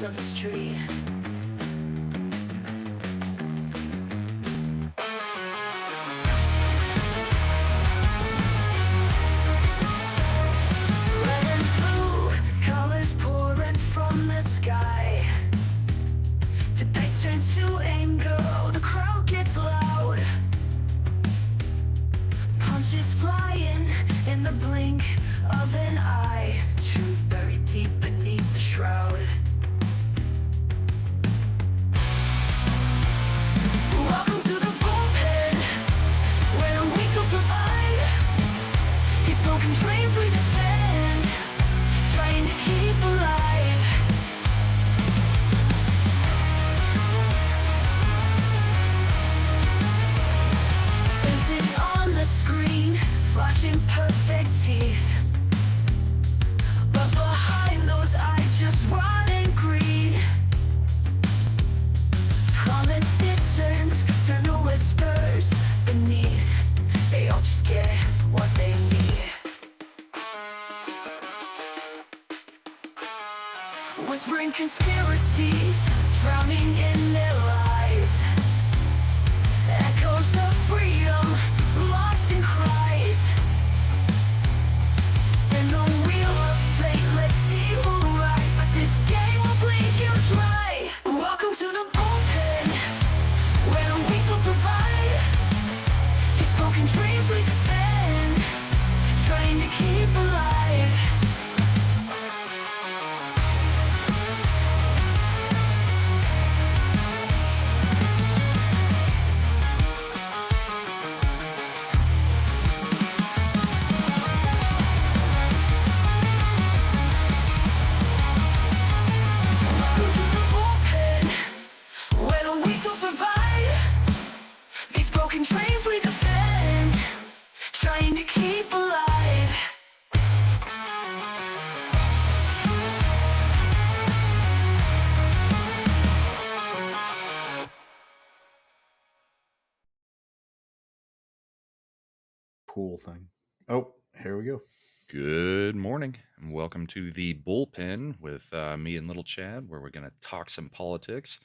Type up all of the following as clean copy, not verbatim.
forest of history. Red and blue, colors pouring from the sky. Debates turn to anger, the crowd gets loud. Punches flying in the blink of an eye. Truth buried deep beneath the shroud. Welcome to the bullpen, where we will survive. These broken dreams we defend, trying to keep alive. Faces on the screen, flashing perfect teeth. But behind those eyes just rotting greed. Promises turn to whispers beneath. They all just get what they need. Whispering conspiracies, drowning in their lies. Echoes of freedom, lost in cries. Spin the wheel of fate, let's see who rise. But this game will bleed you dry. Welcome to the bullpen, where the weak will survive. These broken dreams we defend, trying to keep alive. Welcome to the bullpen, where the weak will survive. These broken dreams we defend, trying to keep alive. Pool thing. Oh, here we go. Good morning, and welcome to the Bullpen with me and Little Chad, where we're going to talk some politics.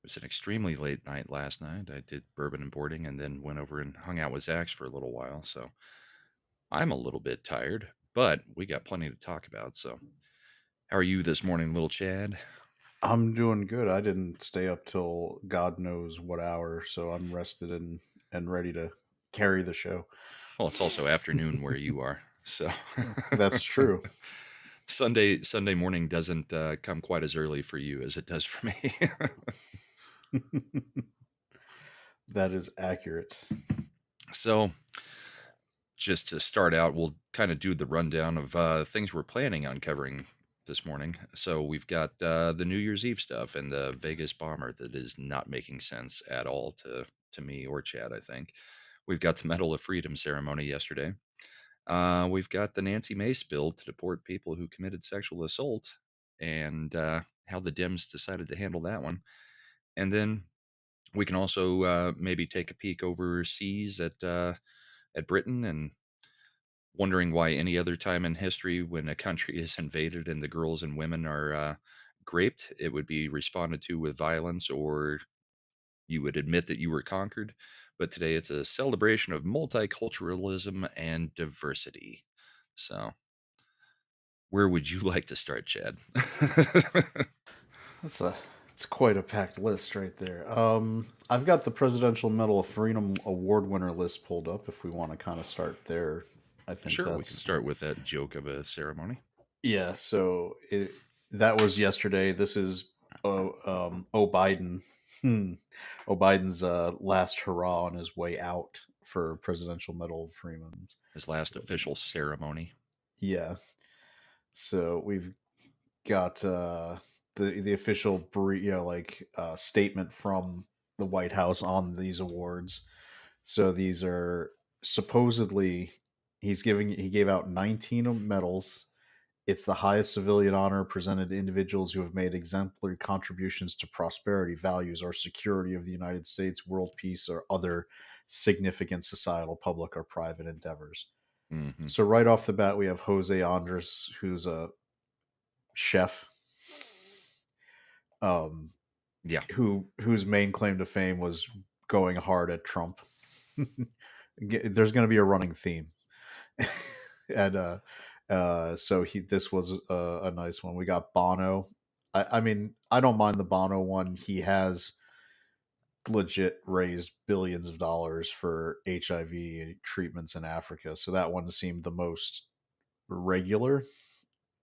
It was an extremely late night last night. I did bourbon and boarding and then went over and hung out with Zach's for a little while, so I'm a little bit tired, but we got plenty to talk about. So, how are you this morning, Little Chad? I'm doing good. I didn't stay up till God knows what hour, so I'm rested and ready to carry the show. Well, it's also afternoon where you are, so That's true. Sunday morning doesn't come quite as early for you as it does for me. That is accurate. So, just to start out, we'll kind of do the rundown of things we're planning on covering this morning. So we've got the New Year's Eve stuff and the Vegas bomber that is not making sense at all to me or Chad, I think. We've got the Medal of Freedom ceremony yesterday. We've got the Nancy Mace bill to deport people who committed sexual assault and how the Dems decided to handle that one. And then we can also maybe take a peek overseas at Britain and wondering why any other time in history when a country is invaded and the girls and women are raped, it would be responded to with violence or you would admit that you were conquered. But today it's a celebration of multiculturalism and diversity. So, where would you like to start, Chad? It's quite a packed list right there. I've got the Presidential Medal of Freedom award winner list pulled up. If we want to kind of start there, I think Sure, we can that's start with that joke of a ceremony. yeah. That was yesterday. This is Biden. Biden's last hurrah on his way out for Presidential Medal of Freedom. His last So official ceremony. yeah, so we've got the official statement from the White House on these awards. So these are supposedly he gave out 19 medals. It's the highest civilian honor presented to individuals who have made exemplary contributions to prosperity, values, or security of the United States, world peace, or other significant societal, public, or private endeavors. Mm-hmm. So right off the bat, we have Jose Andres, who's a chef. um, Yeah. whose main claim to fame was going hard at Trump. There's going to be a running theme, and so this was a nice one. We got Bono. I mean, I don't mind the Bono one. He has legit raised billions of dollars for HIV treatments in Africa, so that one seemed the most regular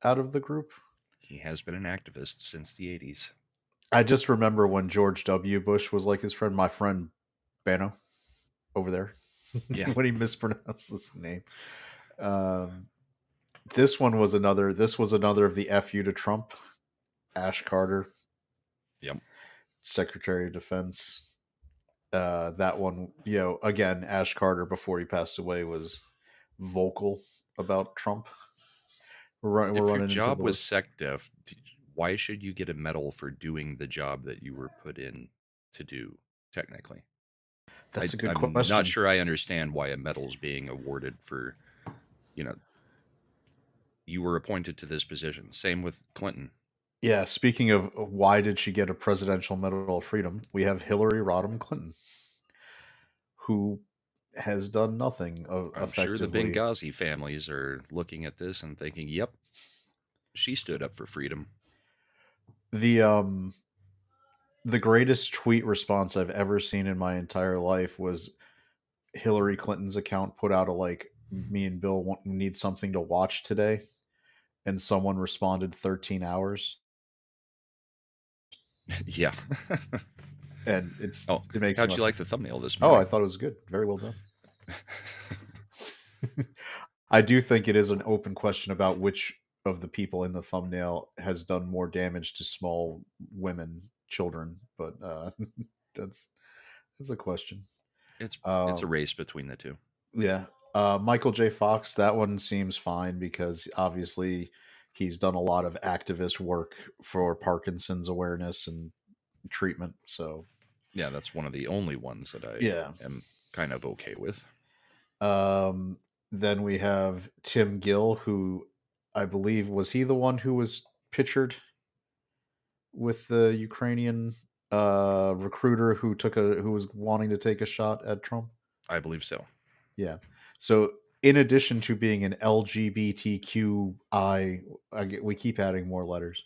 out of the group. He has been an activist since the 80s. I just remember when George W. Bush was like his friend, my friend Bano over there, Yeah. when he mispronounced his name. This one was another. This was another of the "fu" to Trump. Ash Carter, Yep. Secretary of Defense. That one, again, Ash Carter before he passed away was vocal about Trump. We're If your running into job was those. SecDef, why should you get a medal for doing the job that you were put in to do, technically? That's a good I'm not question. sure I understand why a medal's being awarded for, you were appointed to this position. Same with Clinton. Yeah, speaking of why did she get a Presidential Medal of Freedom, we have Hillary Rodham Clinton, who has done nothing I'm sure the effectively. Benghazi families are looking at this and thinking, yep, she stood up for freedom. The greatest tweet response I've ever seen in my entire life was Hillary Clinton's account put out me and Bill need something to watch today, and someone responded 13 hours. Yeah. And it makes how'd me you like the thumbnail this Oh, morning? I thought it was good. Very well done. I do think it is an open question about which of the people in the thumbnail has done more damage to small women, children, but that's a question. It's Uh, a race between the two. yeah. Michael J. Fox, that one seems fine because obviously he's done a lot of activist work for Parkinson's awareness and treatment. So, Yeah, that's one of the only ones that I yeah. am kind of okay with. Then we have Tim Gill, who I believe was he the one who was pictured with the Ukrainian recruiter who was wanting to take a shot at Trump. I believe so. Yeah. So in addition to being an we keep adding more letters,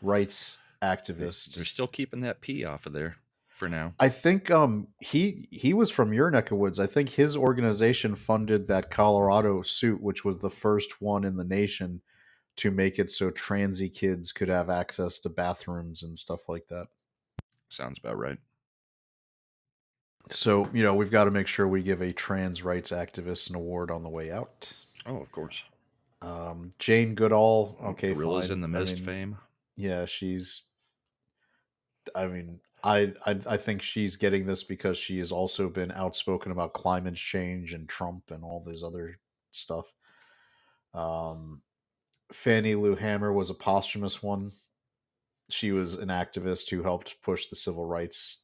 rights activist. They're still keeping that P off of there for now. I think he was from your neck of woods. I think his organization funded that Colorado suit, which was the first one in the nation to make it so transy kids could have access to bathrooms and stuff like that. Sounds about right. So, we've got to make sure we give a trans rights activist an award on the way out. Oh, of course. Jane Goodall, okay, Gorillas fine. in the Mist fame. Yeah, she's. I mean, I think she's getting this because she has also been outspoken about climate change and Trump and all this other stuff. Fannie Lou Hamer was a posthumous one. She was an activist who helped push the Civil Rights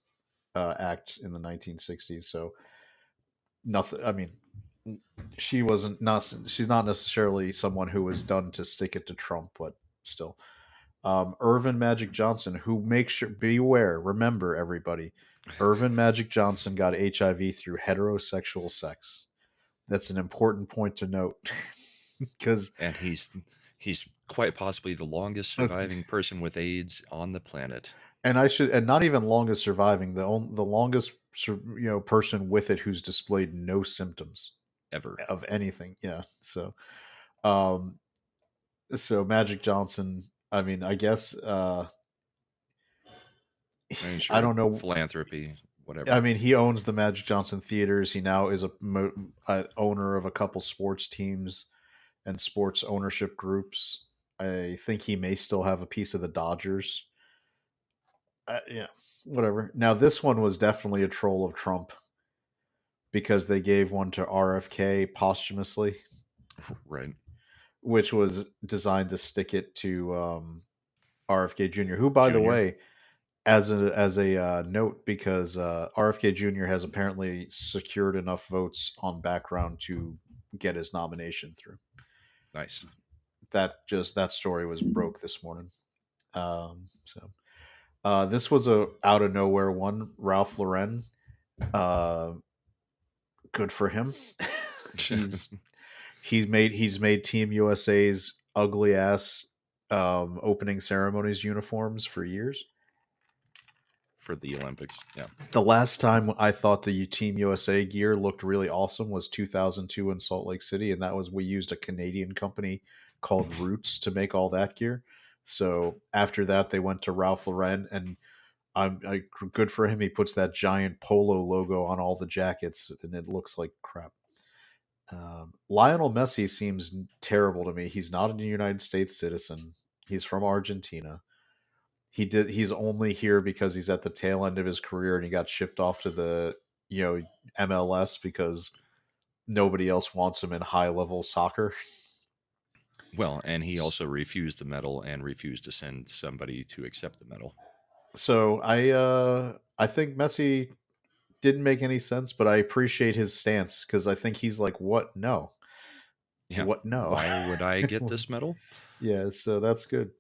Act in the 1960s. So nothing. I mean, she's not necessarily someone who was done to stick it to Trump, but still. Irvin Magic Johnson, who makes sure, beware, remember everybody, Irvin Magic Johnson got HIV through heterosexual sex. That's an important point to note because and he's quite possibly the longest surviving person with AIDS on the planet. and not even longest surviving, the longest person with it who's displayed no symptoms Ever. of anything. Yeah. Um so Magic Johnson, I mean, I guess I mean, sure, I don't know. philanthropy, whatever. I mean, he owns the Magic Johnson theaters. He now is a owner of a couple sports teams and sports ownership groups. I think he may still have a piece of the Dodgers. Yeah, whatever. Now, this one was definitely a troll of Trump because they gave one to RFK posthumously, Right. which was designed to stick it to RFK Jr., who, by the Junior. way, as a note, because RFK Jr. has apparently secured enough votes on background to get his nomination through. Nice. That story was broke this morning. This was a out of nowhere one. Ralph Lauren, uh, good for him. he's he's made Team USA's ugly ass opening ceremonies uniforms for years. For the Olympics. Yeah. The last time I thought the Team USA gear looked really awesome was 2002 in Salt Lake City, and that was we used a Canadian company called Roots to make all that gear. So after that, they went to Ralph Lauren, and good for him. He puts that giant polo logo on all the jackets, and it looks like crap. Lionel Messi seems terrible to me. He's not a United States citizen. He's from Argentina. He's only here because he's at the tail end of his career and he got shipped off to the MLS because nobody else wants him in high level soccer. Well, and he also refused the medal and refused to send somebody to accept the medal. So I think Messi didn't make any sense, but I appreciate his stance because I think he's like, what? No. Yeah. What? No. Why would I get this medal? Yeah, so that's good.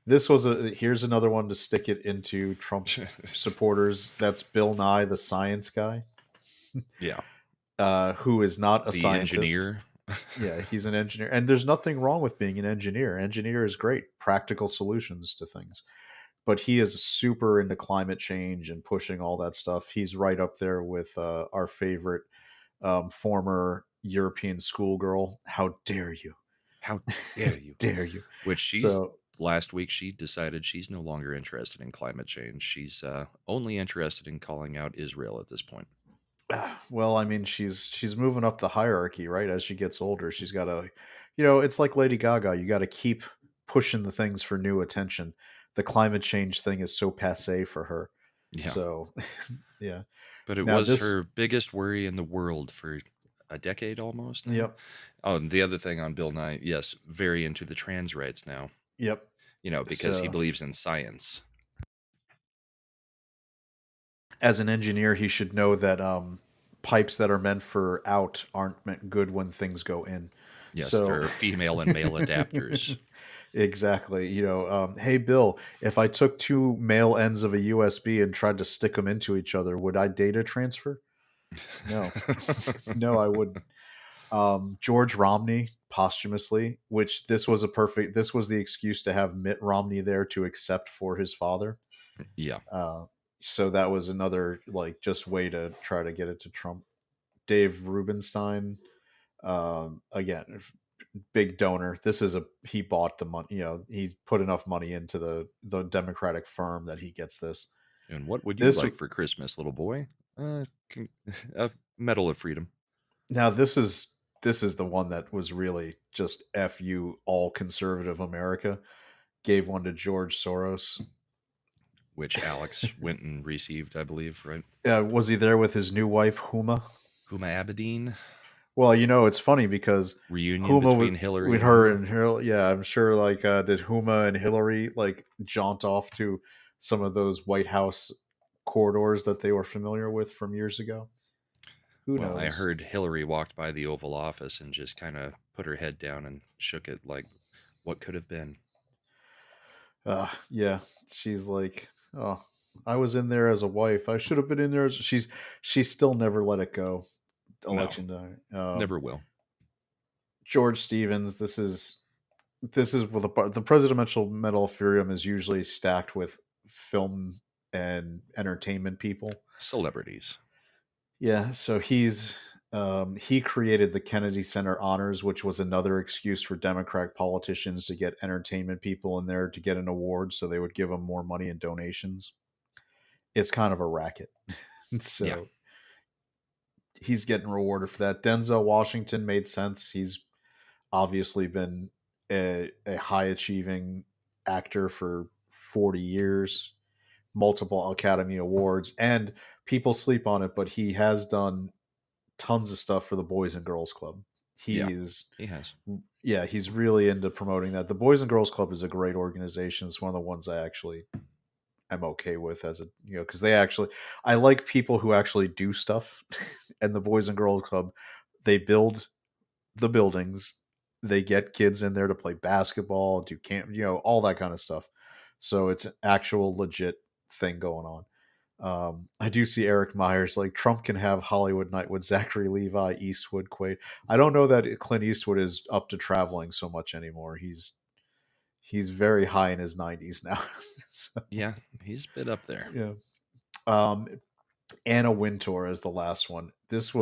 This was here's another one to stick it into Trump supporters. That's Bill Nye, the science guy, Yeah. who is not a The scientist. engineer. Yeah, he's an engineer, and there's nothing wrong with being an engineer. Engineer is great, practical solutions to things. But he is super into climate change and pushing all that stuff. He's right up there with our favorite former European schoolgirl. How dare you? How dare you? Dare you? Which she's So last week she decided she's no longer interested in climate change. She's only interested in calling out Israel at this point. well, I mean, she's moving up the hierarchy, right? As she gets older, she's got to, it's like Lady Gaga. You got to keep pushing the things for new attention. The climate change thing is so passé for her. Yeah. So, yeah. But it Now was this- her biggest worry in the world for a decade almost. Yep. Oh, and the other thing on Bill Nye, yes, very into the trans rights now. Yep. Because he So- believes in science. As an engineer, he should know that pipes that are meant for out aren't meant good when things go in. Yes, So- there are female and male adapters. Exactly. Hey, Bill, if I took two male ends of a USB and tried to stick them into each other, would I data transfer? No. No, I wouldn't. George Romney posthumously, which this was the excuse to have Mitt Romney there to accept for his father. Yeah. So that was another just way to try to get it to Trump. Dave Rubenstein, again, big donor. He bought the money. He put enough money into the Democratic firm that he gets this. And what would you like for Christmas, little boy? A Medal of Freedom. Now this is the one that was really just F you all conservative America. Gave one to George Soros. Which Alex went and received, I believe, right? Was he there with his new wife, Huma? Huma Abedin. Well, it's funny because Reunion Huma between Hillary with her and her. Yeah, I'm sure. Did Huma and Hillary jaunt off to some of those White House corridors that they were familiar with from years ago? Who knows? I heard Hillary walked by the Oval Office and just kind of put her head down and shook it like, what could have been? Yeah, she's like, oh, I was in there as a wife. I should have been in there. She's still never let it go. Election day. Never will. George Stevens. This is the Presidential Medal of Freedom is usually stacked with film and entertainment people, celebrities. Yeah, so he created the Kennedy Center Honors, which was another excuse for Democratic politicians to get entertainment people in there to get an award, so they would give them more money in donations. It's kind of a racket. So he's getting rewarded for that. Denzel Washington made sense. He's obviously been a high achieving actor for 40 years, multiple Academy Awards, and people sleep on it, but he has done tons of stuff for the Boys and Girls Club. He has. Yeah, he's really into promoting that. The Boys and Girls Club is a great organization. It's one of the ones I actually am okay with because I like people who actually do stuff. And the Boys and Girls Club, they build the buildings, they get kids in there to play basketball, do camp, all that kind of stuff. So it's an actual legit thing going on. I do see Eric Myers like Trump can have Hollywood night with Zachary Levi, Eastwood, Quaid. I don't know that Clint Eastwood is up to traveling so much anymore. He's very high in his 90s now. So, Yeah, he's a bit up there. yeah. Um, Anna Wintour is the last one. This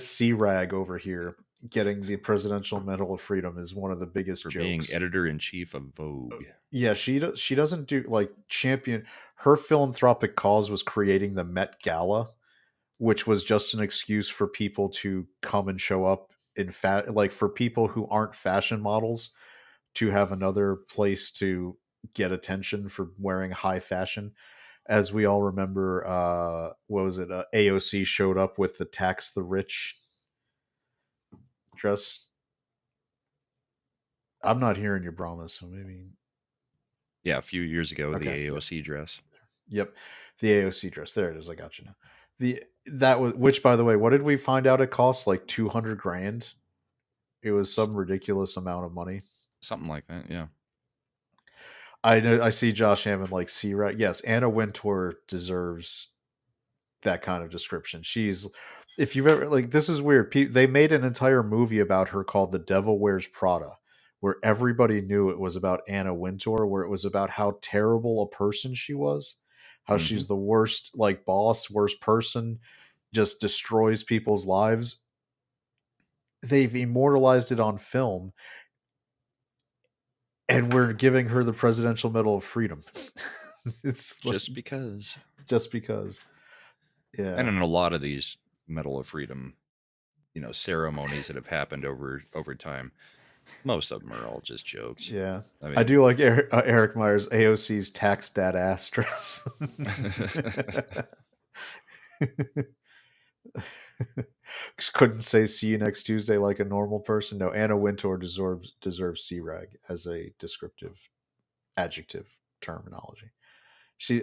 C rag over here getting the Presidential Medal of Freedom is one of the biggest For jokes. being editor-in-chief of Vogue. Yeah, she doesn't do like champion. Her philanthropic cause was creating the Met Gala, which was just an excuse for people to come and show up in like for people who aren't fashion models to have another place to get attention for wearing high fashion. As we all remember, what was it? AOC showed up with the tax the rich dress. I'm not hearing your Brahma, so maybe. Yeah, a few years ago, the Okay, AOC dress. Yep, the AOC dress. There it is. I got you now. That was, which by the way, what did we find out it cost? Like 200 grand. It was some ridiculous amount of money. Something like that, yeah. I know. I see Josh Hammond like C-Rat. Yes, Anna Wintour deserves that kind of description. She's, if you've ever like, this is weird. They made an entire movie about her called The Devil Wears Prada, where everybody knew it was about Anna Wintour, where it was about how terrible a person she was, how she's the worst like boss, worst person, just destroys people's lives. They've immortalized it on film, and we're giving her the Presidential Medal of Freedom. It's just like, because. just because. Yeah. And in a lot of these Medal of Freedom, ceremonies that have happened over time, most of them are all just jokes. Yeah. I mean, I do like Eric Myers AOC's tax dad ass dress. Couldn't say see you next Tuesday like a normal person. No, Anna Wintour deserves C-Rag as a descriptive adjective terminology.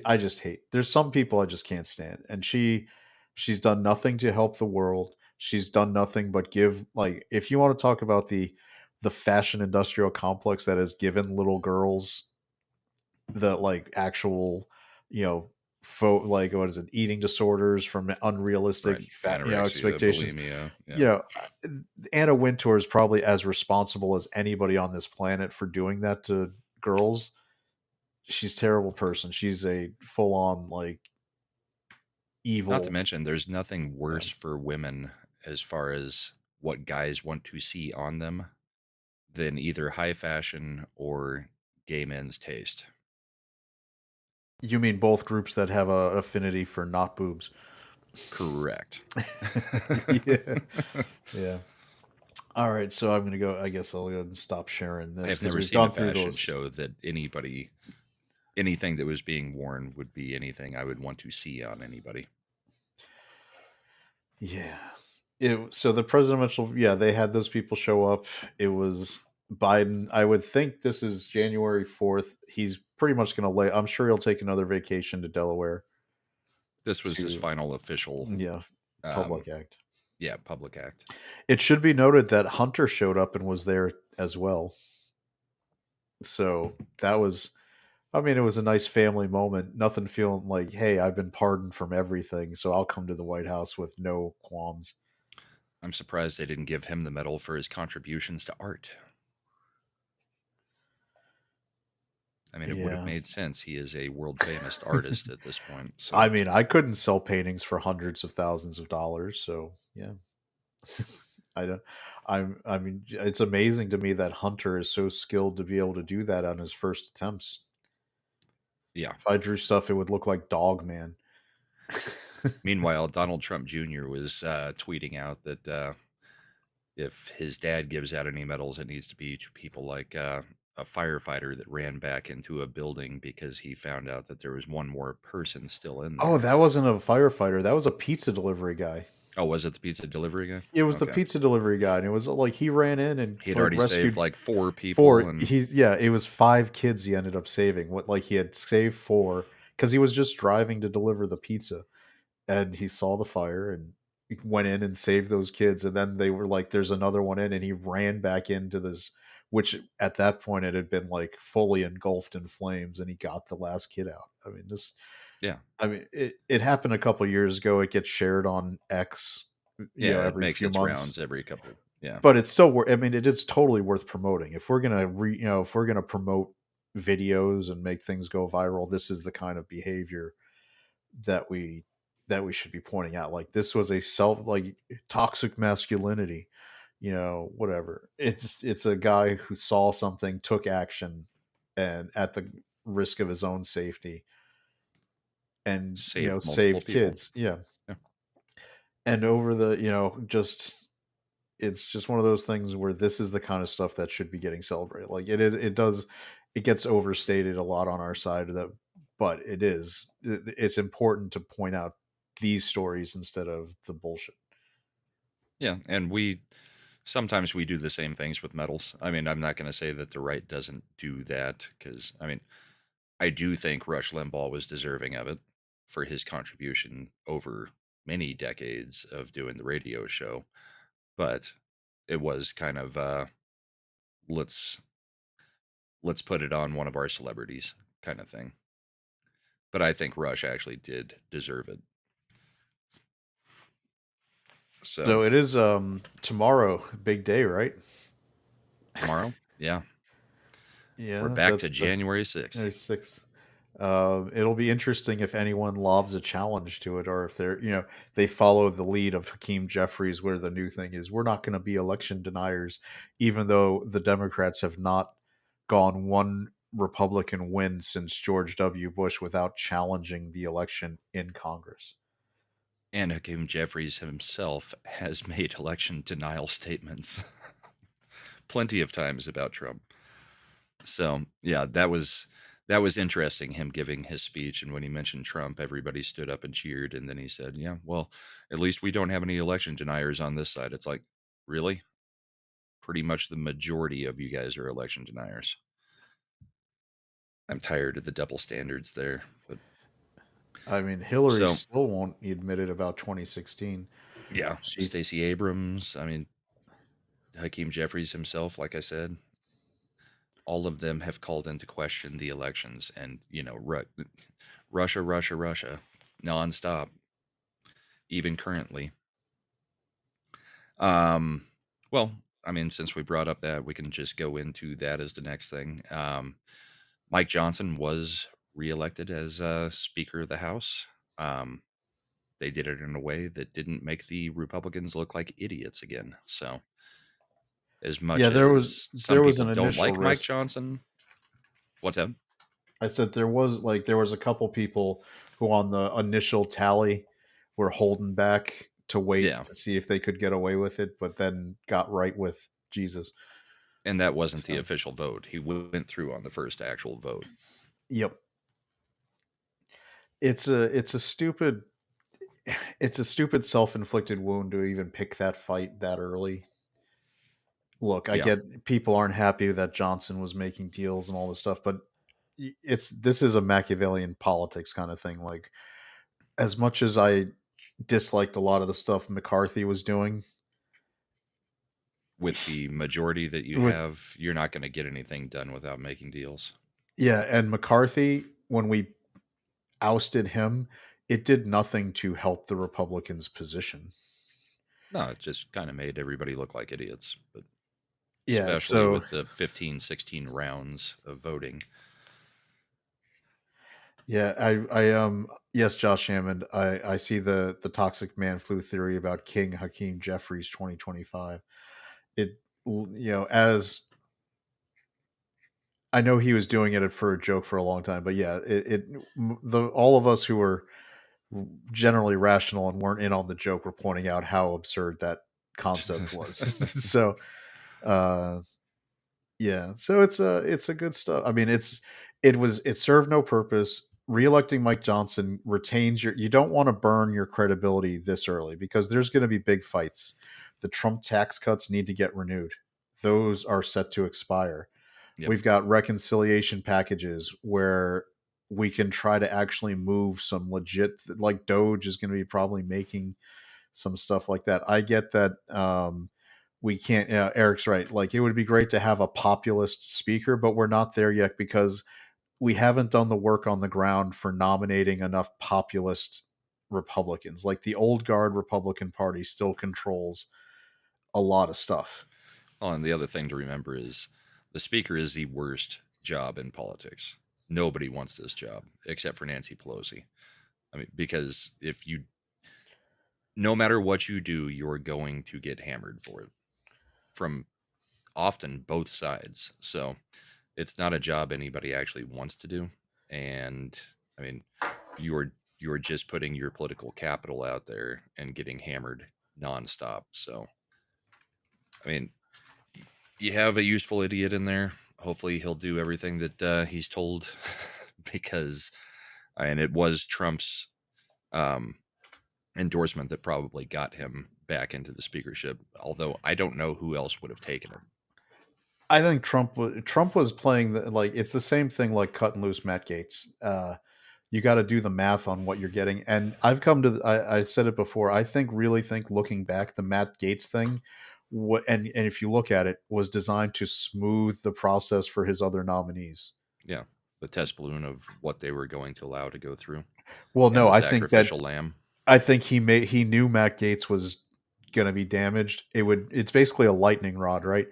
I just hate. There's some people I just can't stand, and she's done nothing to help the world. She's done nothing but give, like, if you want to talk about the fashion industrial complex that has given little girls the like actual, like what is it, eating disorders from unrealistic right, fat, anorexia, expectations. bulimia, Anna Wintour is probably as responsible as anybody on this planet for doing that to girls. She's a terrible person. She's a full on like evil. Not to mention, there's nothing worse for women as far as what guys want to see on them than either high fashion or gay men's taste. You mean both groups that have a affinity for not boobs? Correct. Yeah. Yeah. All right, so I'm gonna go. I guess I'll go ahead and stop sharing this. I've never seen a fashion show that anything that was being worn would be anything I would want to see on anybody. Yeah. So the presidential, yeah, they had those people show up. It was Biden. I would think this is January 4th. He's pretty much going to I'm sure he'll take another vacation to Delaware. This was his final official public act. Yeah, public act. It should be noted that Hunter showed up and was there as well. So that was, I mean, it was a nice family moment. Nothing feeling like, hey, I've been pardoned from everything, so I'll come to the White House with no qualms. I'm surprised they didn't give him the medal for his contributions to art. I mean, it would have made sense. He is a world famous artist at this point. So. I mean, I couldn't sell paintings for hundreds of thousands of dollars. So yeah, I mean, it's amazing to me that Hunter is so skilled to be able to do that on his first attempts. Yeah. If I drew stuff, it would look like Dog Man. Meanwhile, Donald Trump Jr. was tweeting out that if his dad gives out any medals, it needs to be to people like a firefighter that ran back into a building because he found out that there was one more person still in there. Oh, that wasn't a firefighter. That was a pizza delivery guy. Oh, was it the pizza delivery guy? It was the pizza delivery guy, and it was like he ran in and he had already saved like 4 people. It was 5 kids he ended up saving. He had saved 4 because he was just driving to deliver the pizza, and he saw the fire and went in and saved those kids. And then they were like, "There's another one in," and he ran back into this, which at that point it had been like fully engulfed in flames, and he got the last kid out. I mean, Yeah. I mean, it happened a couple years ago. It gets shared on X, Yeah, it every makes few its months. rounds every couple. Yeah. But it's still I mean, it is totally worth promoting. If we're gonna if we're gonna promote videos and make things go viral, this is the kind of behavior that we should be pointing out. Like this was a toxic masculinity, whatever. It's a guy who saw something, took action, and at the risk of his own safety, and Saved multiple saved people. kids. Yeah. Yeah. And over the just it's just one of those things where this is the kind of stuff that should be getting celebrated. Like it gets overstated a lot on our side of that, but it's important to point out these stories instead of the bullshit. Yeah, and sometimes we do the same things with medals. I mean, I'm not going to say that the right doesn't do that because I mean, I do think Rush Limbaugh was deserving of it for his contribution over many decades of doing the radio show, but it was kind of let's let's put it on one of our celebrities kind of thing. But I think Rush actually did deserve it. So So it is tomorrow, big day, right? tomorrow, yeah, we're Yeah, back to that's the January 6th. 6th. It'll be interesting if anyone lobs a challenge to it, or if they follow the lead of Hakeem Jeffries, where the new thing is we're not going to be election deniers, even though the Democrats have not gone one Republican win since George W. Bush without challenging the election in Congress. And Hakeem Jeffries himself has made election denial statements plenty of times about Trump. So yeah, that was interesting. Him giving his speech, and when he mentioned Trump, everybody stood up and cheered. And then he said, "Yeah, well, at least we don't have any election deniers on this side." It's like, really, pretty much the majority of you guys are election deniers. I'm tired of the double standards there. But I mean, Hillary so still won't admit it about 2016. yeah, She, Stacey Abrams. I mean, Hakeem Jeffries himself. Like I said, all of them have called into question the elections, and Russia, Russia, Russia, nonstop, even currently. Um, well, I mean, since we brought up that, we can just go into that as the next thing. Mike Johnson was reelected as Speaker of the House. Um, they did it in a way that didn't make the Republicans look like idiots again. So, as yeah, much there was as some there was people an don't initial like Mike risk. Johnson, what's that? I said there was a couple people who on the initial tally were holding back to wait Yeah, to see if they could get away with it, but then got right with Jesus. and that wasn't the So, official vote. He went through on the first actual vote. yep. It's a stupid it's a stupid self-inflicted wound to even pick that fight that early. Look, I Yeah, get people aren't happy that Johnson was making deals and all this stuff, but this is a Machiavellian politics kind of thing. Like as much as I disliked a lot of the stuff McCarthy was doing with the majority that you with have, you're not going to get anything done without making deals. yeah, and McCarthy when we ousted him, it did nothing to help the Republicans' position. No, it just kind of made everybody look like idiots, but Yeah, especially so with the 15, 16 rounds of voting. yeah, yes, Josh Hammond, I see the toxic man flu theory about King Hakeem Jeffries 2025. It as I know he was doing it for a joke for a long time, but yeah, the all of us who were generally rational and weren't in on the joke were pointing out how absurd that concept was. So, uh, yeah, so it's a good stuff. I mean, it served no purpose. Reelecting Mike Johnson retains you don't want to burn your credibility this early because there's going to be big fights. The Trump tax cuts need to get renewed. Those are set to expire. Yep. We've got reconciliation packages where we can try to actually move some legit, like Doge is going to be probably making some stuff like that. I get that we can't. Eric's right. Like it would be great to have a populist speaker, but we're not there yet because we haven't done the work on the ground for nominating enough populist Republicans. Like the old guard Republican Party still controls a lot of stuff. Oh, and the other thing to remember is the speaker is the worst job in politics. Nobody wants this job except for Nancy Pelosi. I mean, because if you, no matter what you do, you're going to get hammered for it from often both sides. So it's not a job anybody actually wants to do. And I mean, you're just putting your political capital out there and getting hammered nonstop. So I mean, you have a useful idiot in there. Hopefully, he'll do everything that he's told, because, and it was Trump's um, endorsement that probably got him back into the speakership. Although I don't know who else would have taken it. I think Trump was playing like it's the same thing like cutting loose Matt Gaetz. You got to do the math on what you're getting, and I've come to I said it before. I really think looking back, the Matt Gaetz thing, and if you look at it, was designed to smooth the process for his other nominees. Yeah, the test balloon of what they were going to allow to go through, Well, and no, the I think that sacrificial lamb. he knew Matt Gaetz was going to be damaged. It's basically a lightning rod, right?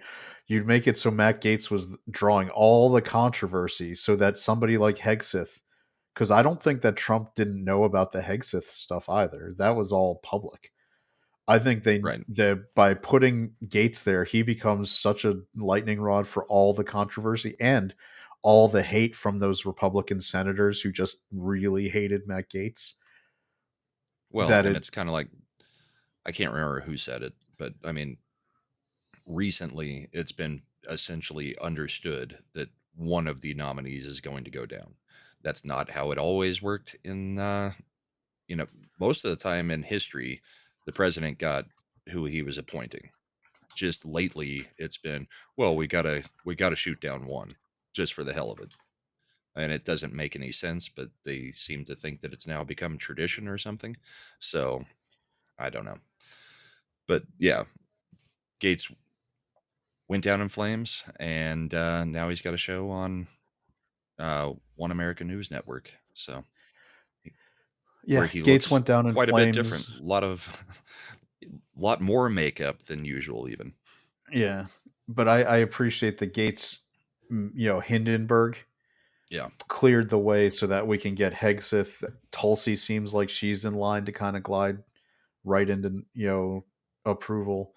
You'd make it so Matt Gaetz was drawing all the controversy so that somebody like Hegseth, because I don't think that Trump didn't know about the Hegseth stuff either. That was all public. I think Right. that by putting Gates there, he becomes such a lightning rod for all the controversy and all the hate from those Republican senators who just really hated Matt Gaetz. Well, That and it it's kind of like, I can't remember who said it, but I mean, recently it's been essentially understood that one of the nominees is going to go down. That's not how it always worked in most of the time in history, the president got who he was appointing. Just lately it's been, well, we gotta shoot down one just for the hell of it. And it doesn't make any sense, but they seem to think that it's now become tradition or something. So I don't know. But yeah, Gates went down in flames, and now he's got a show on One American News Network. So where yeah, he Gates looks went down in quite a bit different, flames. lot more makeup than usual, even. Yeah, but I appreciate the Gates, Hindenburg Yeah, cleared the way so that we can get Hegseth. Tulsi seems like she's in line to kind of glide right into approval.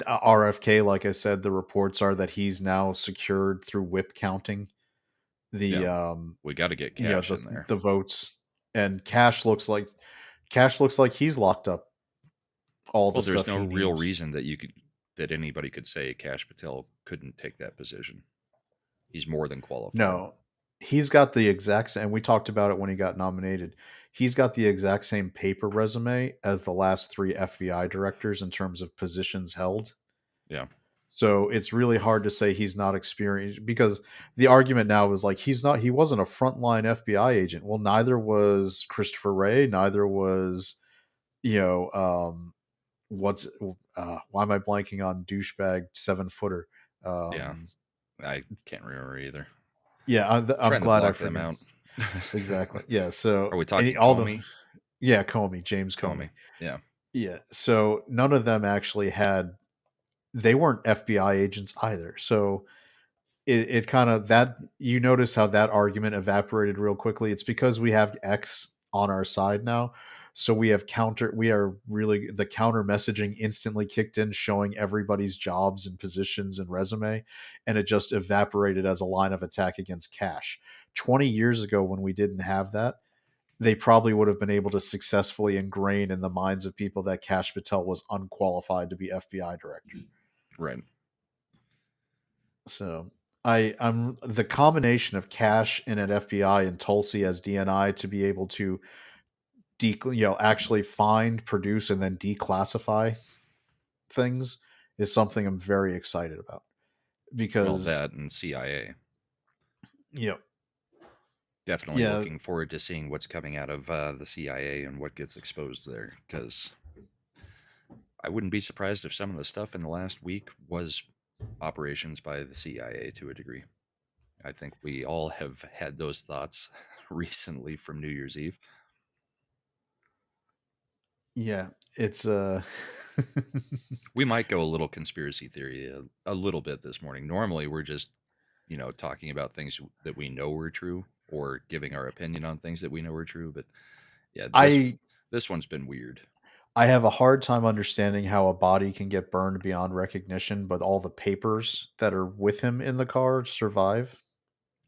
RFK, like I said, the reports are that he's now secured through whip counting the yeah, we got to get Cash in there. the votes, and Cash looks like he's locked up all the Well, there's stuff no he real needs. reason that anybody could say Cash Patel couldn't take that position. He's more than qualified. No, he's got the exact same. And we talked about it when he got nominated. He's got the exact same paper resume as the last three FBI directors in terms of positions held. Yeah, So it's really hard to say he's not experienced because the argument now is like he wasn't a frontline FBI agent. Well, neither was Christopher Wray, neither was, you know, what's why am I blanking on douchebag 7-footer? yeah. I can't remember either. Yeah, I'm Trying to glad I block them forget. out. Exactly. Yeah. So Are we talking all the Comey? Comey, James Comey. Comey. Yeah. Yeah. So none of them actually they weren't FBI agents either. So it kind of that you notice how that argument evaporated real quickly. It's because we have X on our side now. So we are really the counter messaging instantly kicked in, showing everybody's jobs and positions and resume, and it just evaporated as a line of attack against Cash. 20 years ago, when we didn't have that, they probably would have been able to successfully ingrain in the minds of people that Cash Patel was unqualified to be FBI director. Right. So I'm the combination of Cash in at FBI and Tulsi as DNI to be able to actually find, produce, and then declassify things is something I'm very excited about Well, because that and CIA. you know Definitely yeah looking forward to seeing what's coming out of the CIA and what gets exposed there, because I wouldn't be surprised if some of the stuff in the last week was operations by the CIA to a degree. I think we all have had those thoughts recently from New Year's Eve. Yeah, it's We might go a little conspiracy theory a little bit this morning. Normally, we're just, talking about things that we know are true or giving our opinion on things that we know are true. But yeah, I this one's been weird. I have a hard time understanding how a body can get burned beyond recognition, but all the papers that are with him in the car survive.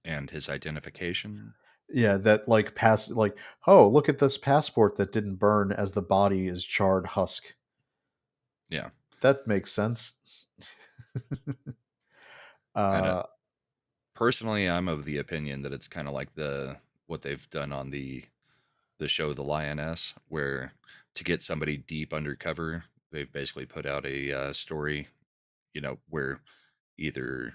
And his identification, Yeah, that like pass like, oh, look at this passport that didn't burn as the body is charred husk. yeah. That makes sense. And uh personally, I'm of the opinion that it's kind of like what they've done on the show The Lioness, where to get somebody deep undercover, they've basically put out a story, where either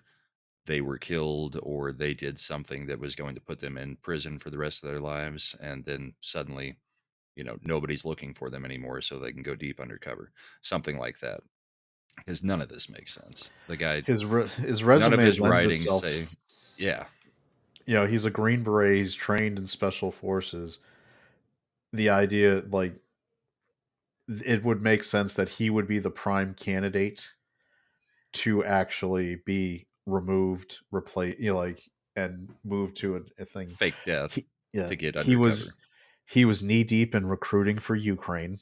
they were killed or they did something that was going to put them in prison for the rest of their lives, and then suddenly, nobody's looking for them anymore, so they can go deep undercover, something like that. Because none of this makes sense. The guy, his none of resume his lends writings itself. say, yeah, He's a Green Beret, he's trained in special forces. The idea, like, it would make sense that he would be the prime candidate to actually be removed, replaced, like, and moved to a thing. fake death He, yeah, to get he was undercover. he was knee deep in recruiting for Ukraine,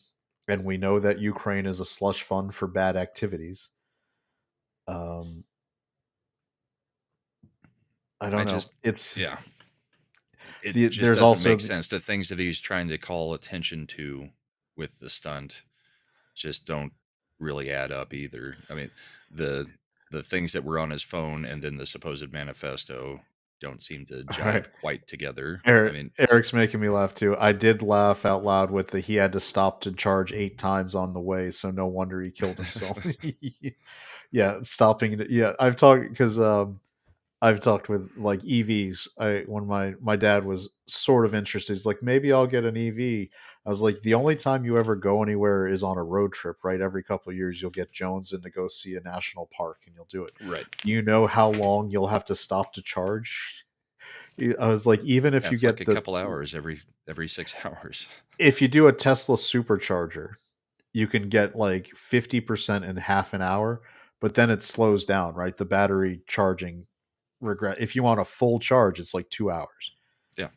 and we know that Ukraine is a slush fund for bad activities. Um, I I don't know. just, It's yeah, it just there's doesn't also make sense. The things that he's trying to call attention to with the stunt just don't really add up either. I mean, the the things that were on his phone and then the supposed manifesto don't seem to all right. jive quite together. I Eric, mean, Eric's making me laugh too. I did laugh out loud with the he had to stop to charge 8 times on the way, so no wonder he killed himself. Yeah, stopping. Yeah, I've talked with like EVs. When my dad was sort of interested, he's like, maybe I'll get an EV. I was like, the only time you ever go anywhere is on a road trip, right? Every couple of years, you'll get Jones in to go see a national park, and you'll do it. right. You know how long you'll have to stop to charge? I was like, even Yeah, if you it's like get a the couple hours every 6 hours. if you do a Tesla supercharger, you can get like 50% in half an hour, but then it slows down, right? The battery charging regret. If you want a full charge, it's like 2 hours. Yeah.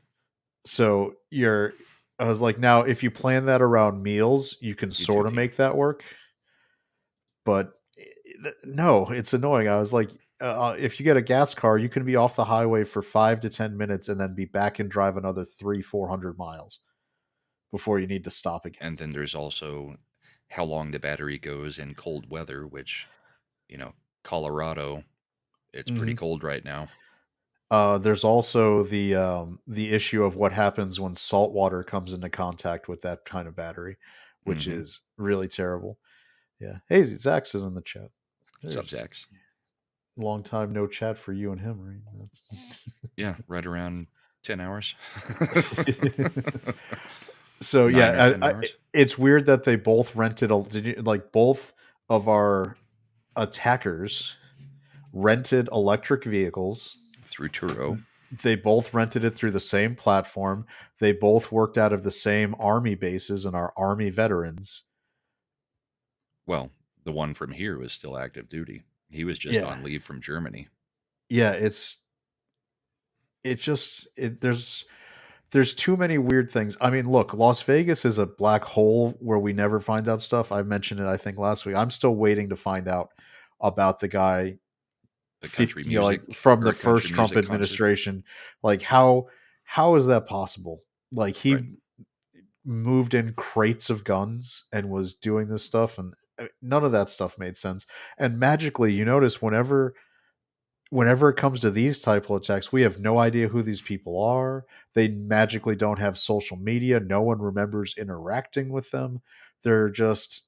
So I was like, now if you plan that around meals, you can You do sort of tea. make that work. But no, it's annoying. I was like, if you get a gas car, you can be off the highway for 5 to 10 minutes and then be back and drive another 300-400 miles before you need to stop again. And then there's also how long the battery goes in cold weather, which, you know, Colorado, it's pretty Hmm. cold right now. There's also the issue of what happens when salt water comes into contact with that kind of battery, which Mm-hmm. is really terrible. Yeah. Hey, Zach's is in the chat. There's Subjects. long time no chat for you and him, right? Yeah, right around 10 hours. So 9 or yeah, 10 hours it's weird that they both rented. Did you like both of our attackers rented electric vehicles? through Turo. They both rented it through the same platform. They both worked out of the same army bases and are army veterans. Well, the one from here was still active duty. He was just Yeah. on leave from Germany. Yeah, there's too many weird things. I mean, look, Las Vegas is a black hole where we never find out stuff. I mentioned it I think last week. I'm still waiting to find out about the guy The country 50, like music from or the a country first Trump music concert. administration. Like how is that possible? Like Right. he moved in crates of guns and was doing this stuff, and none of that stuff made sense. And magically, you notice whenever it comes to these type of attacks, we have no idea who these people are. They magically don't have social media. No one remembers interacting with them. They're just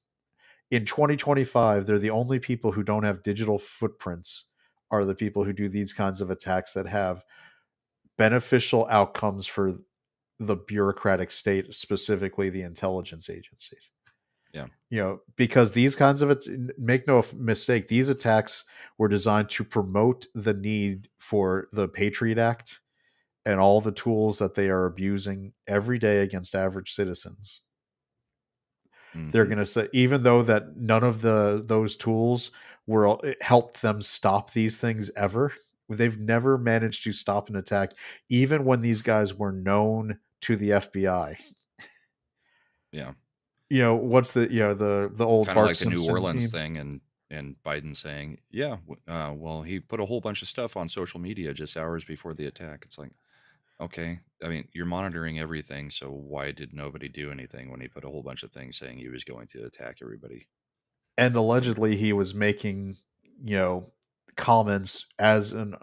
in 2025, they're the only people who don't have digital footprints are the people who do these kinds of attacks that have beneficial outcomes for the bureaucratic state, specifically the intelligence agencies. Yeah. Because these kinds of make no mistake, these attacks were designed to promote the need for the Patriot Act and all the tools that they are abusing every day against average citizens. They're Hmm. going to say, even though that none of those tools were it helped them stop these things ever, they've never managed to stop an attack, even when these guys were known to the FBI. Yeah. What's the old Kind of Bart like the New Simpson Orleans meme? thing, and Biden saying, "Yeah, well, he put a whole bunch of stuff on social media just hours before the attack." It's like, okay, I mean, you're monitoring everything, so why did nobody do anything when he put a whole bunch of things saying he was going to attack everybody? And And allegedly he was making you know comments as an